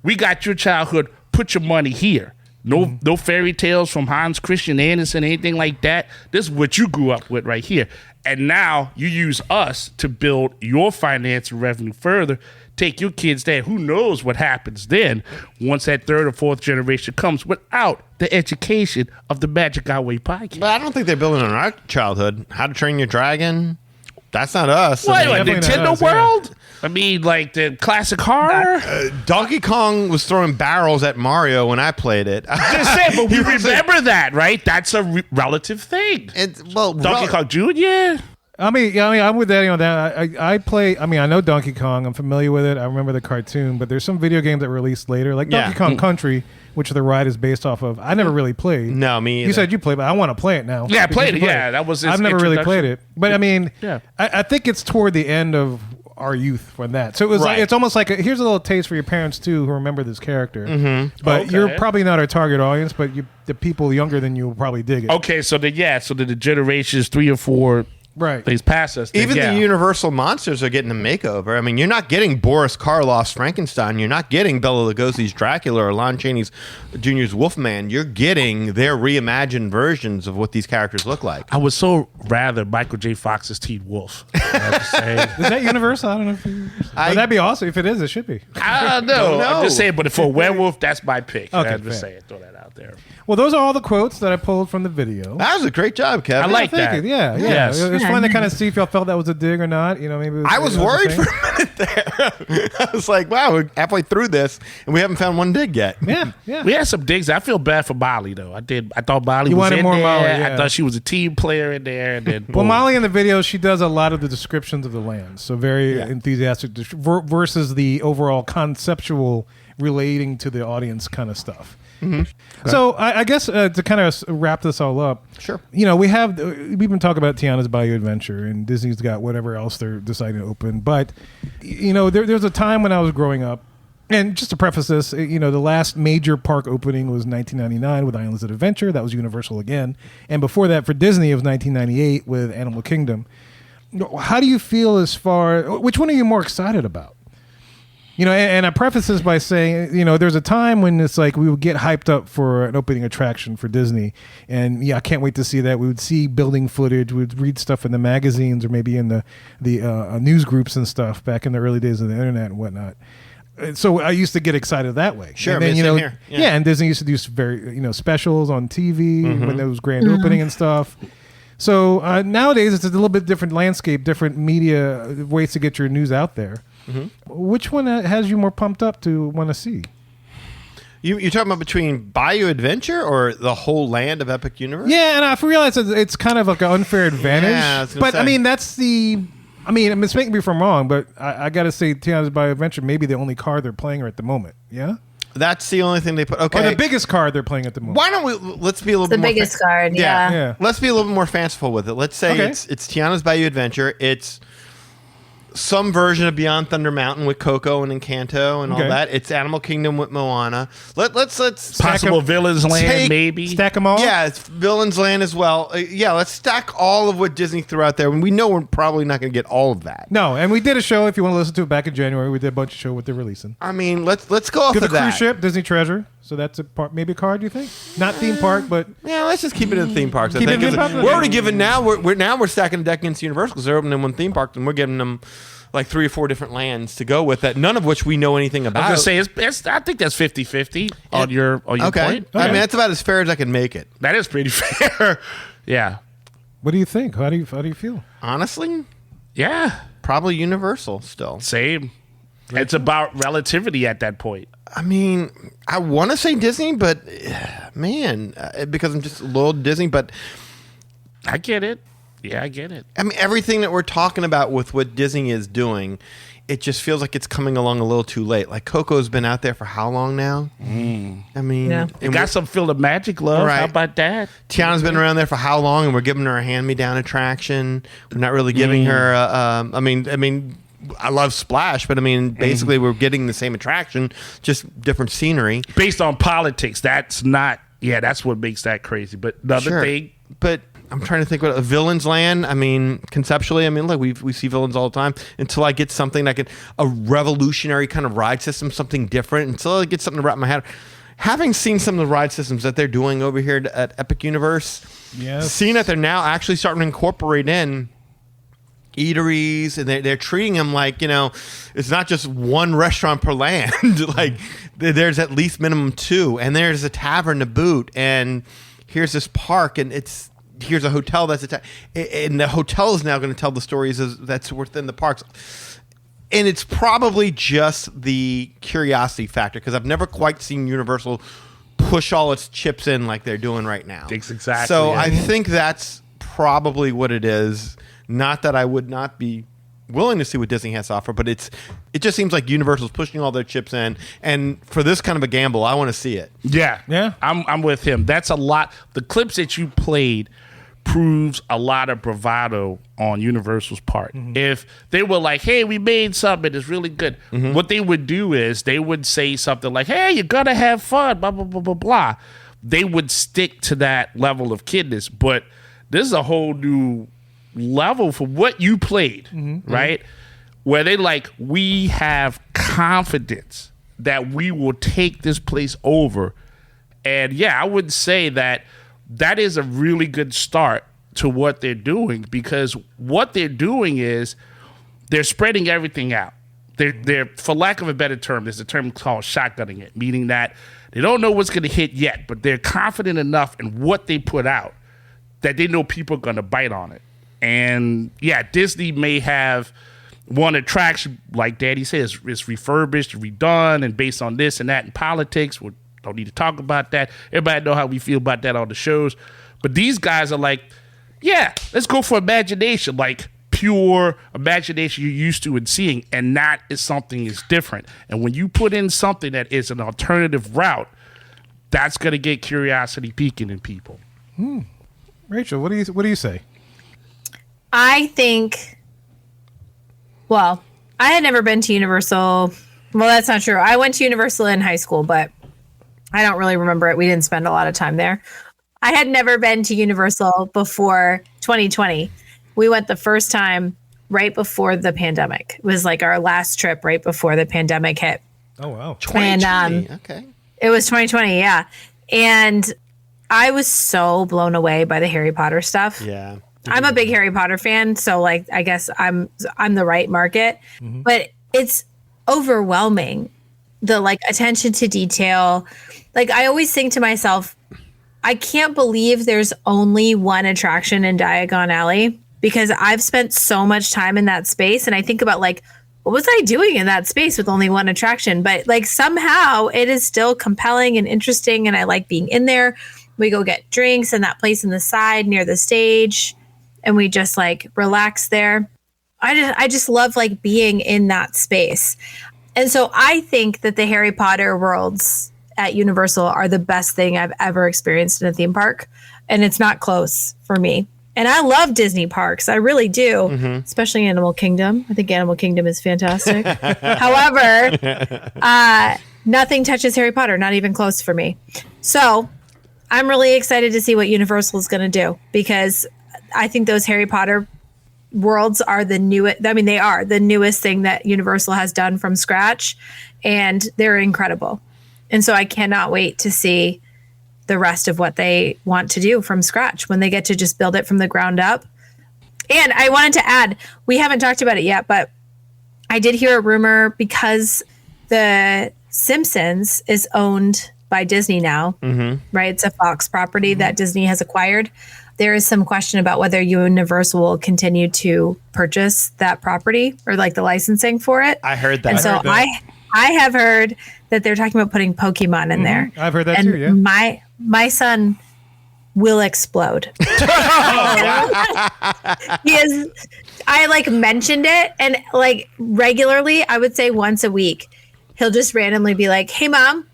we got your childhood, put your money here. No fairy tales from Hans Christian Andersen, anything like that. This is what you grew up with right here. And now you use us to build your finance and revenue further. Take your kids there. Who knows what happens then once that 3rd or 4th generation comes without the education of the Magic Our Way podcast. But I don't think they're building on our childhood. How to Train Your Dragon. That's not us. What, I mean, Nintendo World? I mean, like the classic horror? Donkey Kong was throwing barrels at Mario when I played it. Just saying, but we remember that, right? That's a relative thing. Donkey Kong Jr.? I mean, I'm with Daddy on that. I play. I mean, I know Donkey Kong. I'm familiar with it. I remember the cartoon, but there's some video games that were released later, like Donkey Kong Country, which the ride is based off of. I never really played. No, me either. You said you played, but I want to play it now. Yeah, I played it. Yeah, that was. I've never really played it, but I mean, Yeah. I think it's toward the end of our youth for that. So it was like, it's almost like here's a little taste for your parents too who remember this character. But you're probably not our target audience, but the people younger than you will probably dig it. Okay, so the generations 3 or 4 things past us. Even the Universal monsters are getting a makeover. I mean, you're not getting Boris Karloff's Frankenstein. You're not getting Bela Lugosi's Dracula or Lon Chaney Jr.'s Wolfman. You're getting their reimagined versions of what these characters look like. I would so rather Michael J. Fox's Teen Wolf. I have to say. Is that Universal? I don't know. That'd be awesome. If it is, it should be. I don't know. I'm just saying, but for a werewolf, that's my pick. Okay, I'm just saying, throw that out there. Well, those are all the quotes that I pulled from the video. That was a great job, Kevin. I like that. Yeah. Yes. It was fun to kind of see if y'all felt that was a dig or not. You know, maybe I was worried for a minute there. I was like, wow, we're halfway through this, and we haven't found one dig yet. Yeah. We had some digs. I feel bad for Molly, though. I thought Molly was in more there. Molly, I thought she was a team player in there. And then, well, Molly in the video, she does a lot of the descriptions of the lands. So very enthusiastic versus the overall conceptual relating to the audience kind of stuff. So I guess to kind of wrap this all up, Sure. we've been talking about Tiana's Bayou Adventure, and Disney's got whatever else they're deciding to open. But there's a time when I was growing up, and just to preface this, the last major park opening was 1999 with Islands of Adventure. That was Universal again, and before that for Disney it was 1998 with Animal Kingdom. How do you feel as far? Which one are you more excited about? And I preface this by saying, there's a time when it's like we would get hyped up for an opening attraction for Disney. And I can't wait to see that. We would see building footage. We would read stuff in the magazines or maybe in the news groups and stuff back in the early days of the internet and whatnot. So I used to get excited that way. Sure, and then, same here. Yeah, and Disney used to do very, specials on TV when there was grand opening and stuff. So nowadays it's a little bit different landscape, different media ways to get your news out there. Which one has you more pumped up to want to see? You're talking about between Bayou Adventure or the whole land of Epic Universe? Yeah, and I realize it's kind of like an unfair advantage. Yeah, I was gonna but say. I mean, it's making me if I'm wrong, but I got to say, Tiana's Bayou Adventure may be the only card they're playing at the moment. Yeah, That's the only thing they put. Okay, or the biggest card they're playing at the moment. Why don't we? Let's be a little The bit more biggest card, yeah. Let's be a little bit more fanciful with it. Let's say Okay. it's Tiana's Bayou Adventure. It's some version of Beyond Thunder Mountain with Coco and Encanto and all Okay. that. It's Animal Kingdom with Moana. Let's Possible Villains Land, maybe. Stack them all. Yeah, it's Villains Land as well. Let's stack all of what Disney threw out there. And we know we're probably not going to get all of that. No, and we did a show. If you want to listen to it, back in January, we did a bunch of show what they're releasing. I mean, let's go off Get the of that. cruise ship, Disney Treasure. So that's maybe a card. You think? Not theme park, but Yeah, let's just keep it in the theme parks. I Keep it think in theme 'Cause parks? we're already giving now. We're stacking the deck against Universal because they're opening one theme park and we're giving them like 3 or 4 different lands to go with that. None of which we know anything I about. was gonna say I think that's 50-50 on your point. I mean, that's about as fair as I can make it. That is pretty fair. Yeah. what do you think? How do you feel? Honestly, Yeah. probably Universal still. Same. It's about relativity at that point. I mean, I want to say Disney, but man, because I'm just loyal to Disney. But I get it. Yeah, I get it. I mean, everything that we're talking about with what Disney is doing, it just feels like it's coming along a little too late. Like Coco's been out there for how long now? I mean, Yeah. It got some Field of Magic love. Right. How about that? Tiana's been around there for how long, and we're giving her a hand-me-down attraction. We're not really giving her. I mean, I love Splash, but I mean, basically, we're getting the same attraction, just different scenery. Based on politics, that's not. Yeah, that's what makes that crazy. But the other Sure. thing, But I'm trying to think what a Villains Land. I mean, conceptually, I mean, look, we see villains all the time. Until I get something that a revolutionary kind of ride system, something different. Until I get something to wrap my head. Having seen some of the ride systems that they're doing over here at Epic Universe, seeing that they're now actually starting to incorporate in eateries, and they're treating them like, it's not just one restaurant per land. Like there's at least minimum 2, and there's a tavern to boot, and here's this park, and here's a hotel that's and the hotel is now going to tell the stories that's within the parks. And it's probably just the curiosity factor, because I've never quite seen Universal push all its chips in like they're doing right now. Exactly. So Yeah. I think that's probably what it is. Not that I would not be willing to see what Disney has to offer, but it just seems like Universal's pushing all their chips in, and for this kind of a gamble, I want to see it. yeah, I'm with him. That's a lot. The clips that you played proves a lot of bravado on Universal's part. If they were like, "Hey, we made something, it's really good," what they would do is they would say something like, "Hey, you're gonna have fun," blah blah blah blah blah. They would stick to that level of kidness, but this is a whole new level for what you played, right? Where they like, we have confidence that we will take this place over. And yeah, I would say that is a really good start to what they're doing, because what they're doing is they're spreading everything out. They're for lack of a better term, there's a term called shotgunning it, meaning that they don't know what's going to hit yet, but they're confident enough in what they put out that they know people are going to bite on it. And yeah, Disney may have one attraction, like Daddy says, it's refurbished, redone, and based on this and that in politics. We don't need to talk about that. Everybody know how we feel about that on the shows. But these guys are like, yeah, let's go for imagination, like pure imagination you're used to and seeing, and that is something is different. And when you put in something that is an alternative route, that's going to get curiosity peaking in people. Rachel, what do you say? I think, well, I had never been to Universal. Well, that's not true. I went to Universal in high school, but I don't really remember it. We didn't spend a lot of time there. I had never been to Universal before 2020. We went the first time right before the pandemic. It was like our last trip right before the pandemic hit. Oh, wow. 2020. Okay. It was 2020, yeah. And I was so blown away by the Harry Potter stuff. Yeah. I'm a big Harry Potter fan, so like I guess I'm the right market. But it's overwhelming, the like attention to detail. Like I always think to myself, I can't believe there's only one attraction in Diagon Alley, because I've spent so much time in that space, and I think about like, what was I doing in that space with only one attraction? But like somehow it is still compelling and interesting, and I like being in there. We go get drinks in that place in the side near the stage, and we just like relax there. I just love like being in that space. And so I think that the Harry Potter worlds at Universal are the best thing I've ever experienced in a theme park. And it's not close for me. And I love Disney parks. I really do, especially Animal Kingdom. I think Animal Kingdom is fantastic. However, nothing touches Harry Potter, not even close for me. So I'm really excited to see what Universal is going to do, because I think those Harry Potter worlds are the newest. I mean, they are the newest thing that Universal has done from scratch, and they're incredible. And so I cannot wait to see the rest of what they want to do from scratch when they get to just build it from the ground up. And I wanted to add, we haven't talked about it yet, but I did hear a rumor, because the Simpsons is owned by Disney now, right? It's a Fox property that Disney has acquired. There is some question about whether Universal will continue to purchase that property or like the licensing for it. I heard that. And so I have heard that they're talking about putting Pokemon in there. I've heard that and too, yeah. My son will explode. He is. I like mentioned it, and like regularly, I would say once a week, he'll just randomly be like, "Hey, Mom,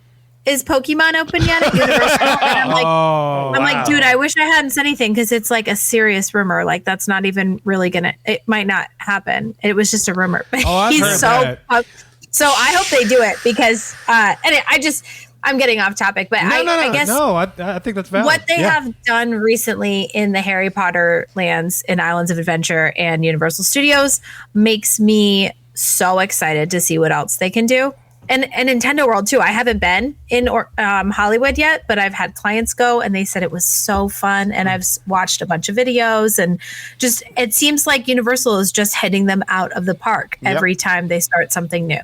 is Pokemon open yet at Universal?" And I'm like, dude, I wish I hadn't said anything, because it's like a serious rumor. Like that's not even really it might not happen. It was just a rumor. But I've heard that. So I hope they do it, because anyway, I'm getting off topic, but I guess I think that's valid. What they have done recently in the Harry Potter lands in Islands of Adventure and Universal Studios makes me so excited to see what else they can do. And Nintendo World too. I haven't been in Hollywood yet, but I've had clients go, and they said it was so fun. And I've watched a bunch of videos, and just it seems like Universal is just heading them out of the park every time they start something new.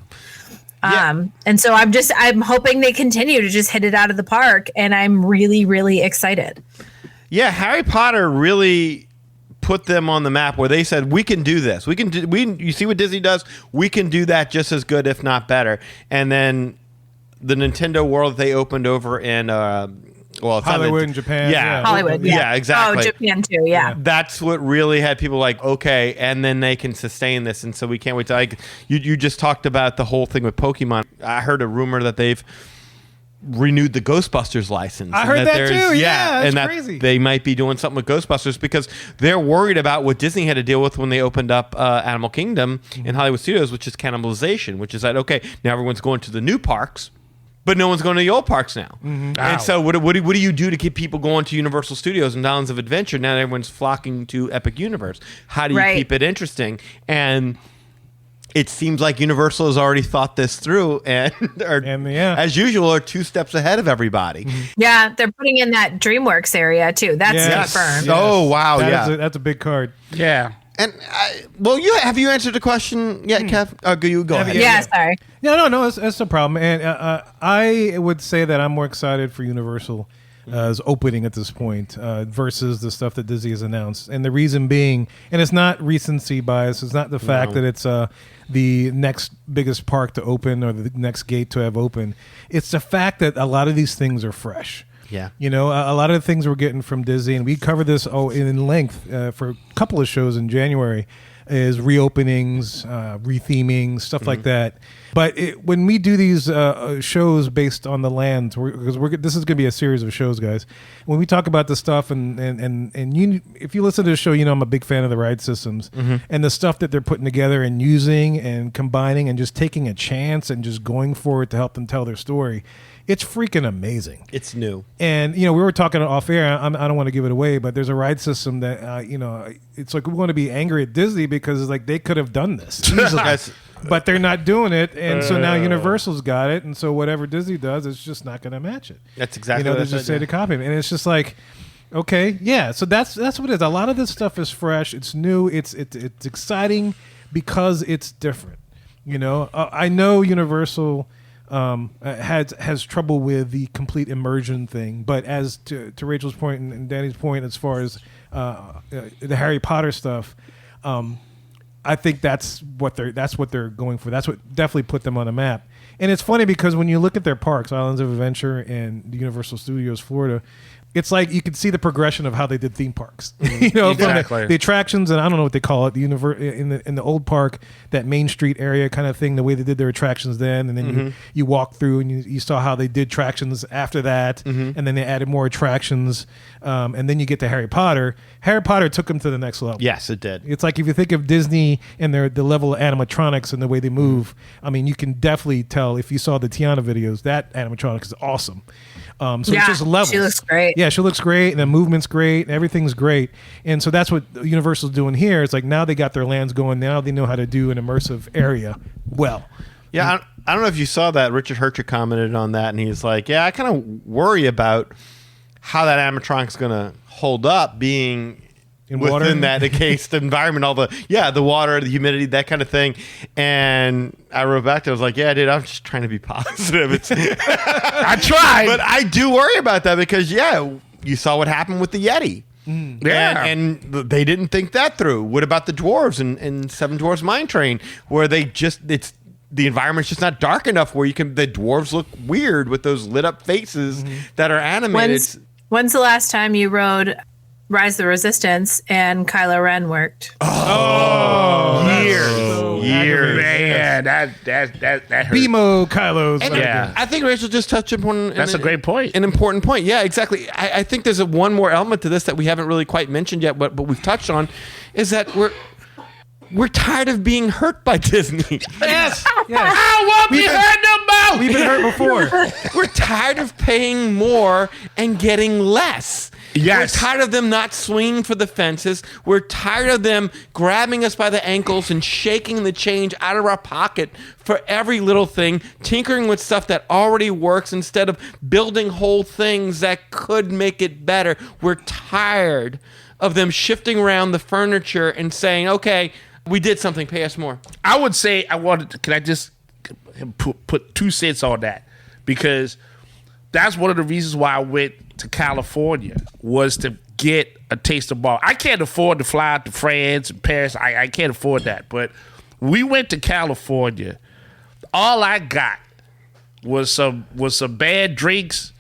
And so I'm hoping they continue to just hit it out of the park, and I'm really, really excited. Yeah, Harry Potter really put them on the map, where they said, we can do this. You see what Disney does? We can do that just as good, if not better. And then the Nintendo World they opened over in Hollywood in Japan. Yeah. Hollywood. Yeah, exactly. Oh, Japan too. Yeah. That's what really had people like, okay, and then they can sustain this. And so we can't wait to, like, you just talked about the whole thing with Pokemon. I heard a rumor that they've renewed the Ghostbusters license. I heard that too. Yeah, that's and crazy. That they might be doing something with Ghostbusters, because they're worried about what Disney had to deal with when they opened up Animal Kingdom in Hollywood Studios, which is cannibalization, which is that, okay, now everyone's going to the new parks, but no one's going to the old parks now. And so what do you do to keep people going to Universal Studios and Islands of Adventure? Now everyone's flocking to Epic Universe. How do you keep it interesting? And it seems like Universal has already thought this through, and as usual, are 2 steps ahead of everybody. Yeah, they're putting in that DreamWorks area too. That's confirmed. Oh wow, that's a big card. Yeah. And have you answered the question yet, Kev? You go ahead. Yeah, sorry. No, that's the problem. And I would say that I'm more excited for Universal as opening at this point versus the stuff that Disney has announced. And the reason being, and it's not recency bias, it's not the fact that it's the next biggest park to open or the next gate to have open. It's the fact that a lot of these things are fresh. Yeah. You know, a lot of the things we're getting from Disney, and we covered this in length for a couple of shows in January, is reopenings, retheming, stuff like that. But when we do these shows based on the lands, because this is going to be a series of shows, guys. When we talk about the stuff, and you, if you listen to the show, you know I'm a big fan of the ride systems and the stuff that they're putting together and using and combining and just taking a chance and just going for it to help them tell their story. It's freaking amazing. It's new. And, we were talking off air. I don't want to give it away, but there's a ride system that, it's like we want to be angry at Disney because it's like they could have done this easily. But they're not doing it. And so now Universal's got it. And so whatever Disney does, it's just not going to match it. That's exactly what they just say to copy it. And it's just like, okay, yeah. So that's what it is. A lot of this stuff is fresh. It's new. It's exciting because it's different. I know Universal has trouble with the complete immersion thing, but as to Rachel's point and Danny's point, as far as the Harry Potter stuff, I think that's what they're going for. That's what definitely put them on the map. And it's funny because when you look at their parks, Islands of Adventure and the Universal Studios Florida, it's like you can see the progression of how they did theme parks. Exactly. From the attractions, and I don't know what they call it, in the old park, that Main Street area kind of thing, the way they did their attractions then, and then you walk through and you saw how they did attractions after that, and then they added more attractions, and then you get to Harry Potter. Harry Potter took them to the next level. Yes, it did. It's like if you think of Disney and the level of animatronics and the way they move, I mean, you can definitely tell if you saw the Tiana videos, that animatronic is awesome. So it's just levels. She looks great. Yeah, she looks great, and the movement's great, and everything's great. And so that's what Universal's doing here. It's like now they got their lands going. Now they know how to do an immersive area well. Yeah, I don't know if you saw that. Richard Hertrick commented on that, and he's like, yeah, I kind of worry about how that animatronic's going to hold up being within that encased environment, all the water, the humidity, that kind of thing. And I wrote back to I was like, yeah, dude, I'm just trying to be positive. I tried. But I do worry about that because, you saw what happened with the Yeti. Yeah. And they didn't think that through. What about the dwarves in Seven Dwarfs Mine Train, where the environment's just not dark enough where the dwarves look weird with those lit up faces that are animated. When's the last time you rode Rise of the Resistance and Kylo Ren worked? Years. Man, that hurt. BMO Kylo's. I think Rachel just touched upon. That's a great point. An important point. Yeah, exactly. I think there's one more element to this that we haven't really quite mentioned yet, but we've touched on, is that we're tired of being hurt by Disney. Yes. I won't be hurt no more. We've been hurt before. We're tired of paying more and getting less. Yes. We're tired of them not swinging for the fences. We're tired of them grabbing us by the ankles and shaking the change out of our pocket for every little thing, tinkering with stuff that already works instead of building whole things that could make it better. We're tired of them shifting around the furniture and saying, okay, we did something, pay us more. I would say can I just put 2 cents on that? Because that's one of the reasons why I went to California, was to get a taste of ball. I can't afford to fly out to France and Paris. I can't afford that. But we went to California. All I got was some bad drinks.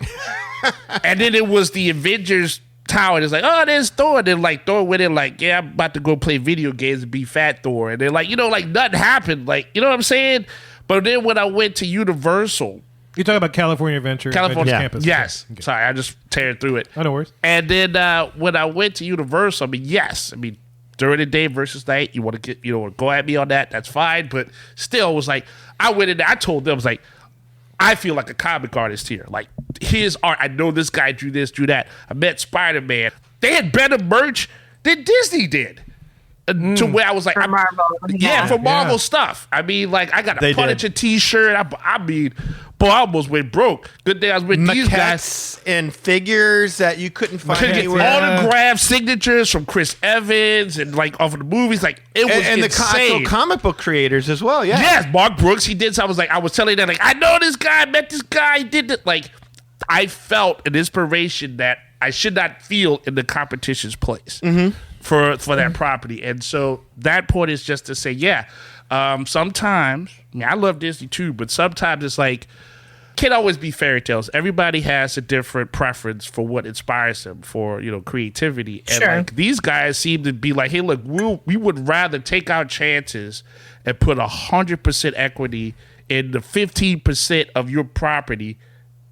And then it was the Avengers Tower. And it's like, oh, there's Thor. And then like Thor went in like, yeah, I'm about to go play video games and be fat Thor. And then like, like nothing happened. Like, you know what I'm saying? But then when I went to Universal, you're talking about California Adventure Campus. Yes. Okay. Sorry, I just teared through it. Oh, no worries. And then when I went to Universal, during the day versus night, you want to go at me on that, that's fine. But still, it was like, I went in there, I told them, I was like, I feel like a comic artist here. Like, his art, I know this guy drew this, drew that. I met Spider-Man. They had better merch than Disney did. To where I was like, for Marvel. For Marvel stuff. I mean, like, I got a Punisher t-shirt. I almost went broke. Good day I was with these guys. And figures that you couldn't find anywhere. Autographed signatures from Chris Evans and like off of the movies. Like, it was and insane. the comic book creators as well. Yeah. Yes, Mark Brooks. He did. So I was telling them, like, I know this guy. I met this guy. He did it. Like, I felt an inspiration that I should not feel in the competition's place for that property. And so that point is just to say, sometimes, I love Disney too, but sometimes it's like, can't always be fairy tales. Everybody has a different preference for what inspires them for, creativity. And like these guys seem to be like, hey, look, we would rather take our chances and put 100% equity in the 15% of your property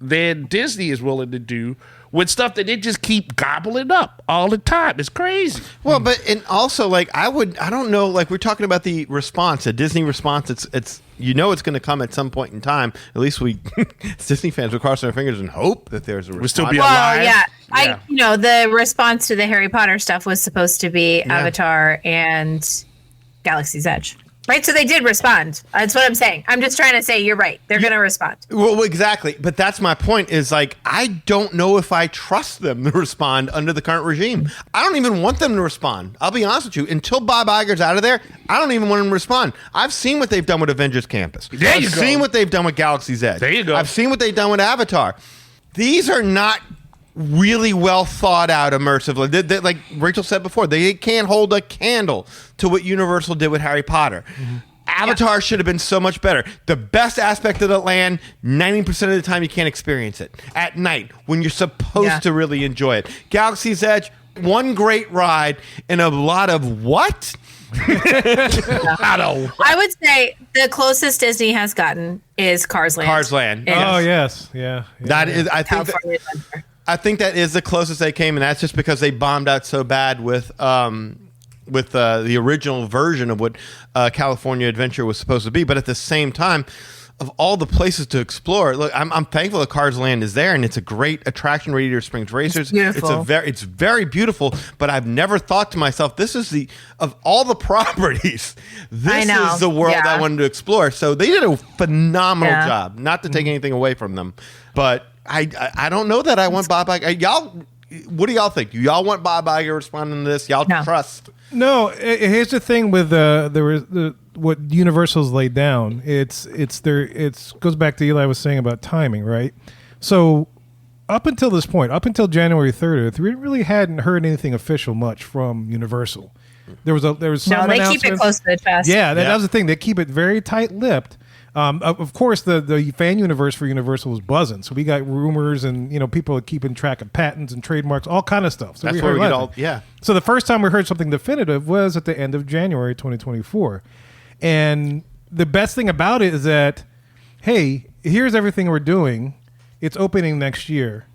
than Disney is willing to do with stuff that they just keep gobbling up all the time. It's crazy. Well, but and also like I don't know, like we're talking about the response, a Disney response. It's it's going to come at some point in time. At least we as Disney fans, we cross our fingers and hope that there's a response. We'll still be alive. Yeah. The response to the Harry Potter stuff was supposed to be Avatar and Galaxy's Edge. Right, so they did respond. That's what I'm saying. I'm just trying to say you're right. They're going to respond. Well, exactly. But that's my point is like, I don't know if I trust them to respond under the current regime. I don't even want them to respond. I'll be honest with you. Until Bob Iger's out of there, I don't even want them to respond. I've seen what they've done with Avengers Campus. I've seen what they've done with Galaxy's Edge. There you go. I've seen what they've done with Avatar. These are not really well thought out immersively. Like Rachel said before, they can't hold a candle to what Universal did with Harry Potter. Avatar should have been so much better. The best aspect of the land, 90% of the time you can't experience it. At night, when you're supposed to really enjoy it. Galaxy's Edge, one great ride and a lot of what? I would say the closest Disney has gotten is Cars Land. Cars Land. Oh, yes. Yeah. That is, I think that is the closest they came, and that's just because they bombed out so bad with the original version of what California Adventure was supposed to be. But at the same time, of all the places to explore, look, I'm thankful that Cars Land is there, and it's a great attraction. Radiator Springs Racers, it's very beautiful. But I've never thought to myself, this is of all the properties, this is the world I wanted to explore. So they did a phenomenal job. Not to take anything away from them, but I don't know that I want Bob Iger. Y'all, what do y'all think? Do y'all want Bob Iger responding to this? Y'all trust? No. Here's the thing with what Universal's laid down. It goes back to Eli was saying about timing, right? So up until this point, up until January 30th, we really hadn't heard anything official much from Universal. There was some they keep it close to the chest. Yeah, that was the thing. They keep it very tight-lipped. Of course, the fan universe for Universal was buzzing. So we got rumors and people are keeping track of patents and trademarks, all kind of stuff. So that's where we get all. Yeah. So the first time we heard something definitive was at the end of January 2024, and the best thing about it is that, hey, here's everything we're doing. It's opening next year.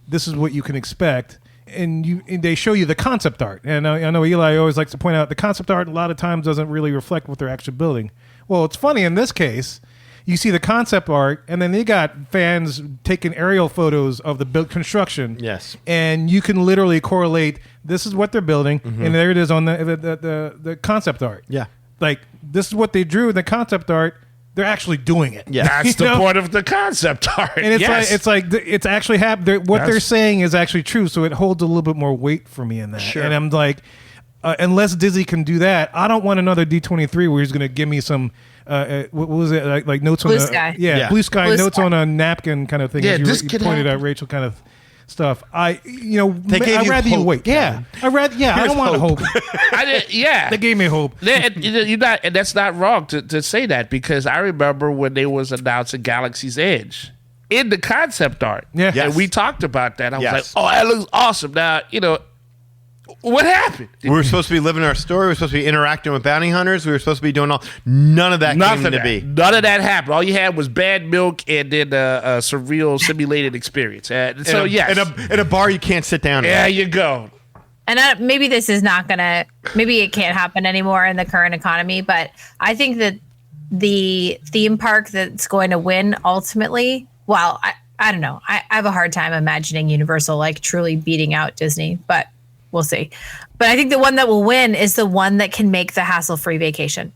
This is what you can expect. And they show you the concept art. And I know Eli always likes to point out the concept art a lot of times doesn't really reflect what they're actually building. Well, it's funny in this case. You see the concept art, and then they got fans taking aerial photos of the built construction. Yes, and you can literally correlate. This is what they're building, and there it is on the concept art. Yeah, like this is what they drew in the concept art. They're actually doing it. Yeah, that's the point of the concept art. And it's actually happened. What they're saying is actually true, so it holds a little bit more weight for me in that. Sure. And I'm like, unless Disney can do that, I don't want another D23 where he's going to give me some. What was it like notes Blue on sky. Blue sky notes on a napkin kind of thing. Yeah, as you pointed out, Rachel, kind of stuff. I'd rather you wait. Yeah, I don't want hope. They gave me hope. And that's not wrong to say that, because I remember when they was announcing Galaxy's Edge in the concept art. Yeah, and we talked about that. I was like, oh, that looks awesome. Now what happened? We were supposed to be living our story. We were supposed to be interacting with bounty hunters. We were supposed to be doing none of that came to be. None of that happened. All you had was bad milk and then a surreal simulated experience. So yes, in a bar you can't sit down. There you go. And maybe this is maybe it can't happen anymore in the current economy, but I think that the theme park that's going to win ultimately, well, I don't know. I have a hard time imagining Universal like truly beating out Disney, but we'll see. But I think the one that will win is the one that can make the hassle-free vacation.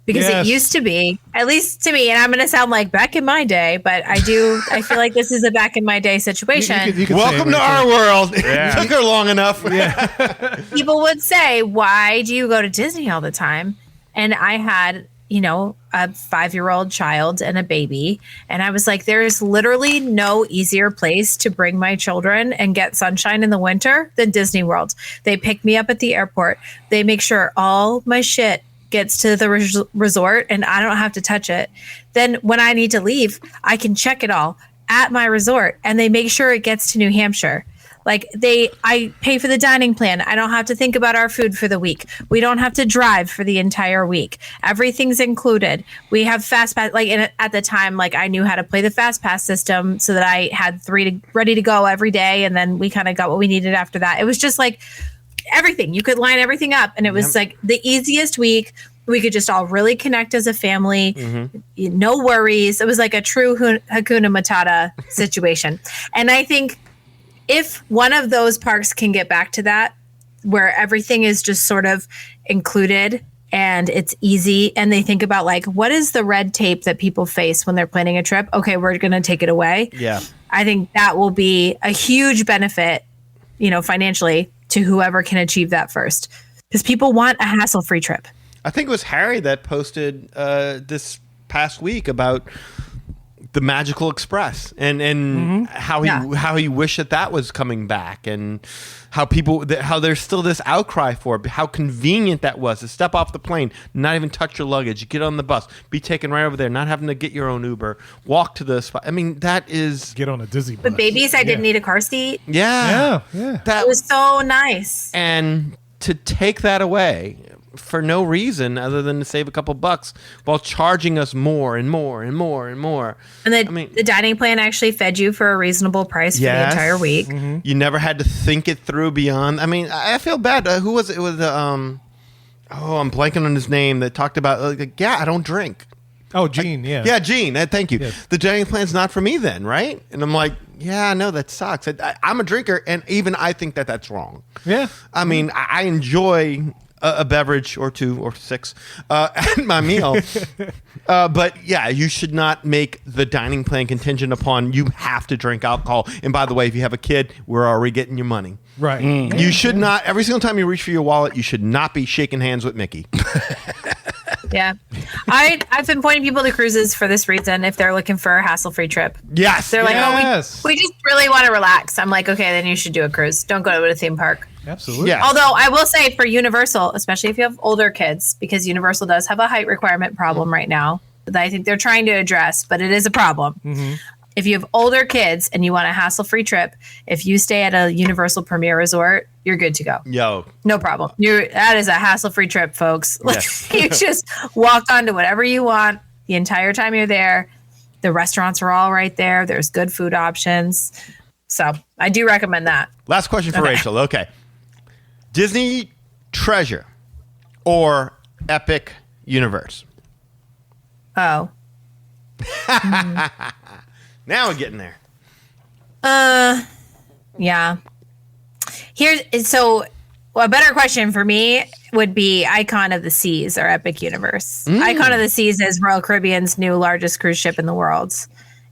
Because it used to be, at least to me, and I'm going to sound like back in my day, but I feel like this is a back in my day situation. You welcome to our world. It took her long enough. Yeah. People would say, why do you go to Disney all the time? And I had, a 5-year-old child and a baby. And I was like, there's literally no easier place to bring my children and get sunshine in the winter than Disney World. They pick me up at the airport. They make sure all my shit gets to the resort and I don't have to touch it. Then when I need to leave, I can check it all at my resort, and they make sure it gets to New Hampshire. Like I pay for the dining plan. I don't have to think about our food for the week. We don't have to drive for the entire week. Everything's included. We have fast pass. Like at the time, like I knew how to play the fast pass system so that I had 3 ready to go every day. And then we kind of got what we needed after that. It was just like everything. You could line everything up. And it was like the easiest week. We could just all really connect as a family. No worries. It was like a true Hakuna Matata situation. And I think if one of those parks can get back to that, where everything is just sort of included and it's easy, and they think about like, what is the red tape that people face when they're planning a trip? Okay, we're going to take it away. Yeah. I think that will be a huge benefit, financially to whoever can achieve that first, because people want a hassle-free trip. I think it was Harry that posted this past week about the Magical Express and how he wished that was coming back, and how there's still this outcry for it, how convenient that was to step off the plane, not even touch your luggage, get on the bus, be taken right over there, not having to get your own Uber, walk to the spot. I mean, that is get on a Disney bus. With babies, I didn't need a car seat. Yeah. That was so nice. And to take that away for no reason other than to save a couple bucks while charging us more and more and more and more. And the dining plan actually fed you for a reasonable price for the entire week. You never had to think it through beyond. I mean, I feel bad. Who was it? It was I'm blanking on his name that talked about I don't drink. Oh, Gene, yeah. Yeah, Gene. Thank you. Yes. The dining plan's not for me then, right? And I'm like, yeah, no, that sucks. I'm a drinker, and even I think that that's wrong. Yeah. I mean, I enjoy a beverage or 2 or 6 at my meal. But yeah, you should not make the dining plan contingent upon you have to drink alcohol. And by the way, if you have a kid, we're already getting your money. Right. You should not, every single time you reach for your wallet, you should not be shaking hands with Mickey. Yeah. I've been pointing people to cruises for this reason if they're looking for a hassle-free trip. Yes. They're like, we just really want to relax. I'm like, okay, then you should do a cruise. Don't go to a theme park. Absolutely. Yeah. Although I will say for Universal, especially if you have older kids, because Universal does have a height requirement problem right now that I think they're trying to address, but it is a problem. If you have older kids and you want a hassle-free trip, if you stay at a Universal Premier Resort, you're good to go. Yo. No problem. That is a hassle-free trip, folks. Yes. You just walk onto whatever you want the entire time you're there. The restaurants are all right there. There's good food options. So I do recommend that. Last question for Rachel. Okay. Disney Treasure or Epic Universe? Oh. Now we're getting there. Yeah. A better question for me would be Icon of the Seas or Epic Universe. Icon of the Seas is Royal Caribbean's new largest cruise ship in the world.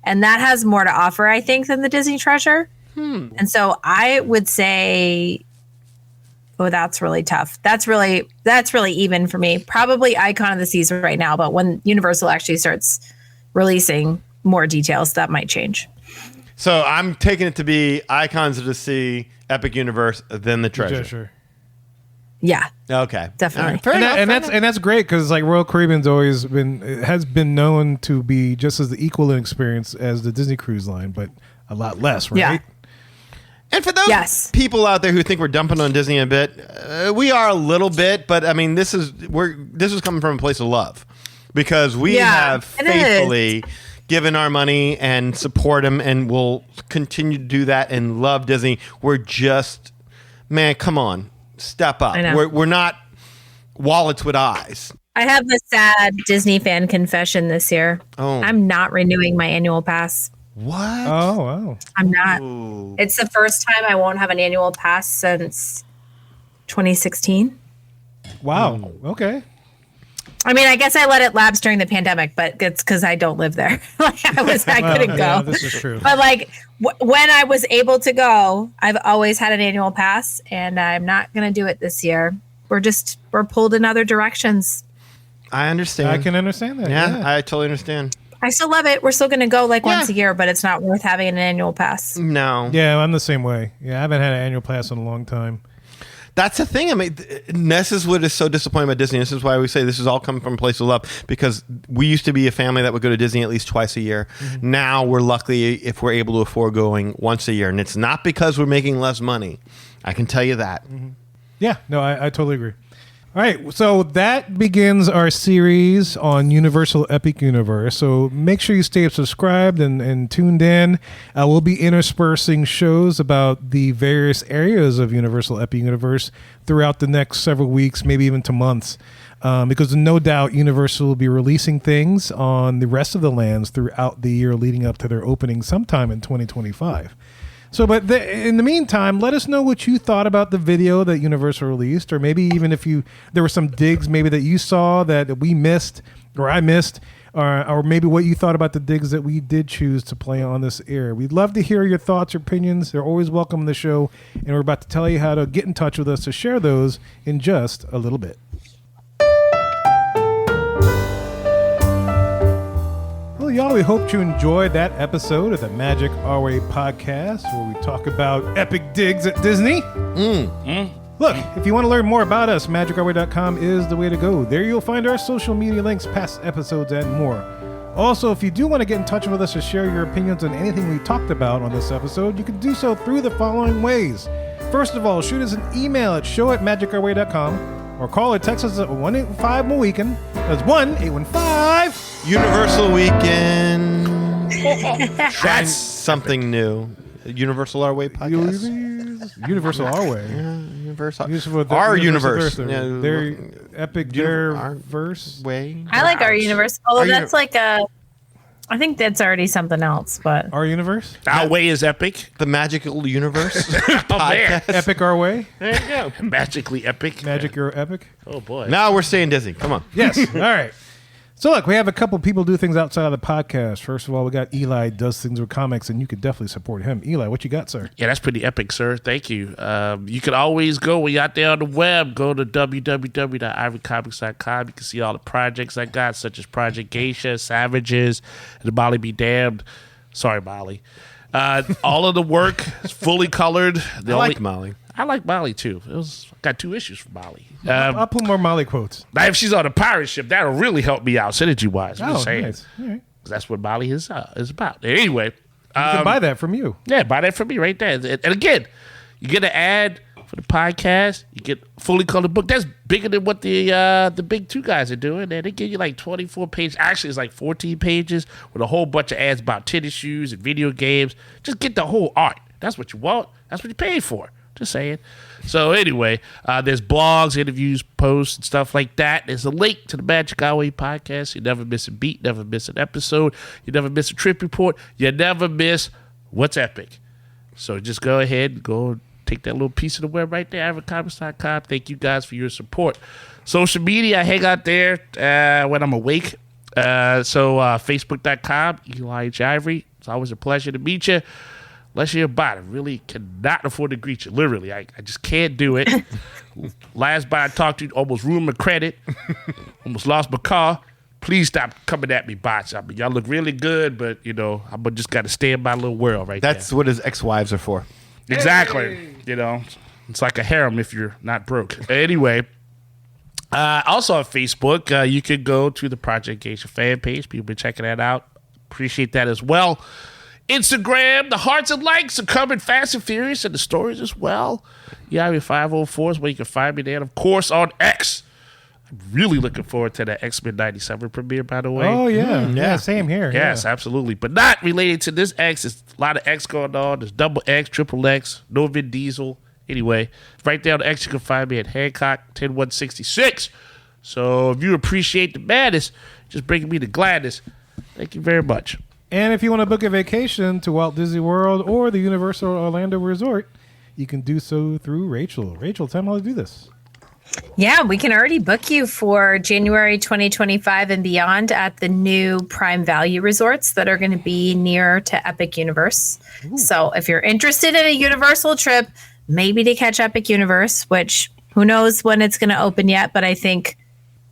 And that has more to offer, I think, than the Disney Treasure. And so I would say, that's really tough. That's really even for me. Probably Icon of the Seas right now, but when Universal actually starts releasing more details, that might change. So I'm taking it to be Icons of the Sea, Epic Universe, then the Treasure. Yeah. Okay. Definitely. And that's great because like Royal Caribbean's has been known to be just as the equal experience as the Disney Cruise Line, but a lot less, right? Yeah. And for those people out there who think we're dumping on Disney a bit, we are a little bit, but I mean, this is coming from a place of love because we have faithfully given our money and support them, and we'll continue to do that and love Disney. We're just, man, come on, step up. We're not wallets with eyes. I have a sad Disney fan confession this year. Oh. I'm not renewing my annual pass. What? Oh, wow. I'm not. Ooh. It's the first time I won't have an annual pass since 2016. Wow. Okay. I mean, I guess I let it lapse during the pandemic, but it's because I don't live there. I couldn't go. Yeah, this is true. But like when I was able to go, I've always had an annual pass, and I'm not going to do it this year. We're pulled in other directions. I understand. I can understand that. Yeah, I totally understand. I still love it. We're still going to go once a year, but it's not worth having an annual pass. No. Yeah, I'm the same way. Yeah, I haven't had an annual pass in a long time. That's the thing. I mean, this is what is so disappointing about Disney. This is why we say this is all coming from a place of love, because we used to be a family that would go to Disney at least twice a year. Mm-hmm. Now we're lucky if we're able to afford going once a year. And it's not because we're making less money. I can tell you that. Mm-hmm. Yeah, no, I totally agree. All right, so that begins our series on Universal Epic Universe. So make sure you stay subscribed and tuned in. We'll be interspersing shows about the various areas of Universal Epic Universe throughout the next several weeks, maybe even to months. Because no doubt Universal will be releasing things on the rest of the lands throughout the year leading up to their opening sometime in 2025. So, but in the meantime, let us know what you thought about the video that Universal released, or maybe even if there were some digs maybe that you saw that we missed or I missed, or maybe what you thought about the digs that we did choose to play on this air. We'd love to hear your thoughts or opinions. They're always welcome on the show, and we're about to tell you how to get in touch with us to share those in just a little bit. Well, y'all, we hope you enjoyed that episode of the Magic Our Way podcast, where we talk about epic digs at Disney. Look, if you want to learn more about us, magicourway.com is the way to go. There you'll find our social media links, past episodes, and more. Also, if you do want to get in touch with us to share your opinions on anything we talked about on this episode, you can do so through the following ways. First of all, shoot us an email at show@magicourway.com, or call or text us at 1-815-MOWEEKEND. That's 1-815 Universal Weekend. That's something new. Universal Our Way podcast. Universal Our Way. Yeah, Universal. Our universe. Yeah, their epic, their verse way. I like our universe. Although that's like I think that's already something else, but Our universe. Our way is epic. The magical universe. Oh, man. Epic Our Way. There you go. Magically epic. Magic your epic. Oh boy. Now we're saying Disney. Come on. Yes. All right. So look, we have a couple people do things outside of the podcast. First of all, we got Eli does things with comics, and you could definitely support him. Eli, what you got, sir? Yeah, that's pretty epic, sir. Thank you. You can always go when you're out there on the web. Go to www.ivorycomics.com. You can see all the projects I got, such as Project Geisha, Savages, and Molly Be Damned. Sorry, Molly. All of the work is fully colored. I like Molly. I like Molly too. I got 2 issues for Molly. I'll put more Molly quotes. Now, if she's on a pirate ship, that'll really help me out synergy wise. I'm just saying. Nice. All right. That's what Molly is about. Anyway, You can buy that from you. yeah, buy that from me right there. And again, you get an ad for the podcast. You get a fully colored book. That's bigger than what the big 2 guys are doing. And they give you like 24 pages. Actually, it's like 14 pages with a whole bunch of ads about tennis shoes and video games. Just get the whole art. That's what you want. That's what you paid for. Just saying. So anyway, there's blogs, interviews, posts, and stuff like that. There's a link to the Magic Our Way podcast. You never miss a beat, never miss an episode. You never miss a trip report. You never miss what's epic. So just go ahead and go take that little piece of the web right there, ivorycomics.com. Thank you guys for your support. Social media, I hang out there when I'm awake. So Facebook.com, Eli H. Ivory. It's always a pleasure to meet you. Unless you're about it, really cannot afford to greet you. Literally, I just can't do it. Last guy I talked to almost ruined my credit, almost lost my car. Please stop coming at me, bots. I mean, y'all look really good, but I'm just got to stay in my little world right That's what his ex-wives are for. there. Exactly. It's like a harem if you're not broke. Anyway, also on Facebook, you could go to the Project Geisha fan page. People been checking that out. Appreciate that as well. Instagram, the hearts and likes are coming fast and furious, and the stories as well. Yeah, your 504 is where you can find me there. And of course, on X. I'm really looking forward to the X-Men 97 premiere, by the way. Oh, yeah. Yeah, same here. Yes, yeah. Absolutely. But not related to this X. There's a lot of X going on. There's double X, triple X, no Vin Diesel. Anyway, right there on the X, you can find me at Hancock 10166. So if you appreciate the madness, just bringing me the gladness, thank you very much. And if you want to book a vacation to Walt Disney World or the Universal Orlando Resort, you can do so through Rachel. Rachel, tell me how to do this. Yeah, we can already book you for January 2025 and beyond at the new Prime Value resorts that are going to be near to Epic Universe. Ooh. So if you're interested in a Universal trip, maybe to catch Epic Universe, which who knows when it's going to open yet, but I think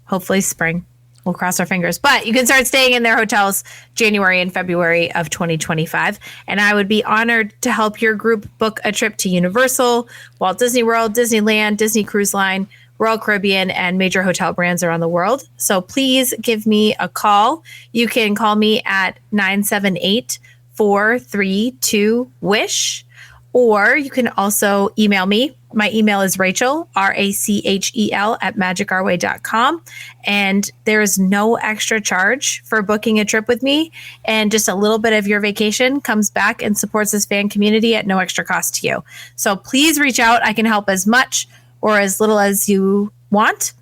hopefully spring. we'll cross our fingers. But you can start staying in their hotels January and February of 2025. And I would be honored to help your group book a trip to Universal, Walt Disney World, Disneyland, Disney Cruise Line, Royal Caribbean, and major hotel brands around the world. So please give me a call. You can call me at 978-432-WISH, or you can also email me. My email is Rachel, Rachel, at magicourway.com. And there is no extra charge for booking a trip with me. And just a little bit of your vacation comes back and supports this fan community at no extra cost to you. So please reach out. I can help as much or as little as you want.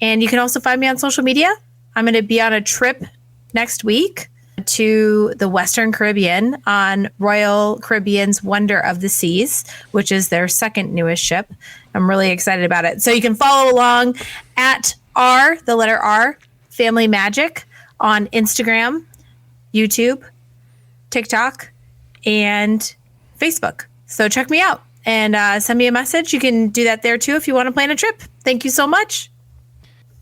And you can also find me on social media. I'm going to be on a trip next week to the Western Caribbean on Royal Caribbean's Wonder of the Seas, which is their second newest ship. I'm really excited about it. So you can follow along at the letter R, Family Magic on Instagram, YouTube, TikTok, and Facebook. So check me out and send me a message. You can do that there too if you want to plan a trip. Thank you so much.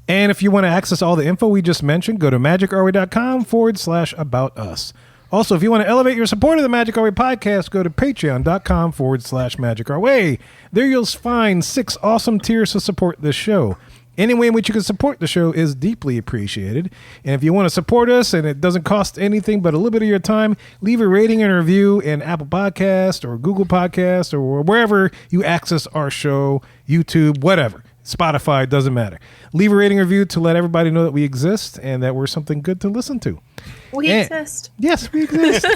And if you want to access all the info we just mentioned, go to magicourway.com/about us. Also, if you want to elevate your support of the Magic Our Way podcast, go to patreon.com/magicourway. There you'll find 6 awesome tiers to support this show. Any way in which you can support the show is deeply appreciated. And if you want to support us and it doesn't cost anything but a little bit of your time, leave a rating and review in Apple Podcast or Google Podcast or wherever you access our show, YouTube, whatever. Spotify, doesn't matter. Leave a rating review to let everybody know that we exist and that we're something good to listen to. We exist. Yes, we exist.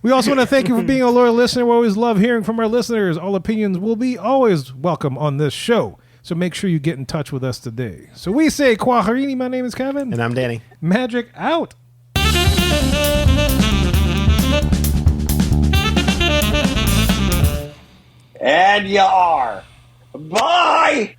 We also want to thank you for being a loyal listener. We always love hearing from our listeners. All opinions will be always welcome on this show. So make sure you get in touch with us today. So we say, Kwaharini, my name is Kevin. And I'm Danny. Magic out. And you are. Bye!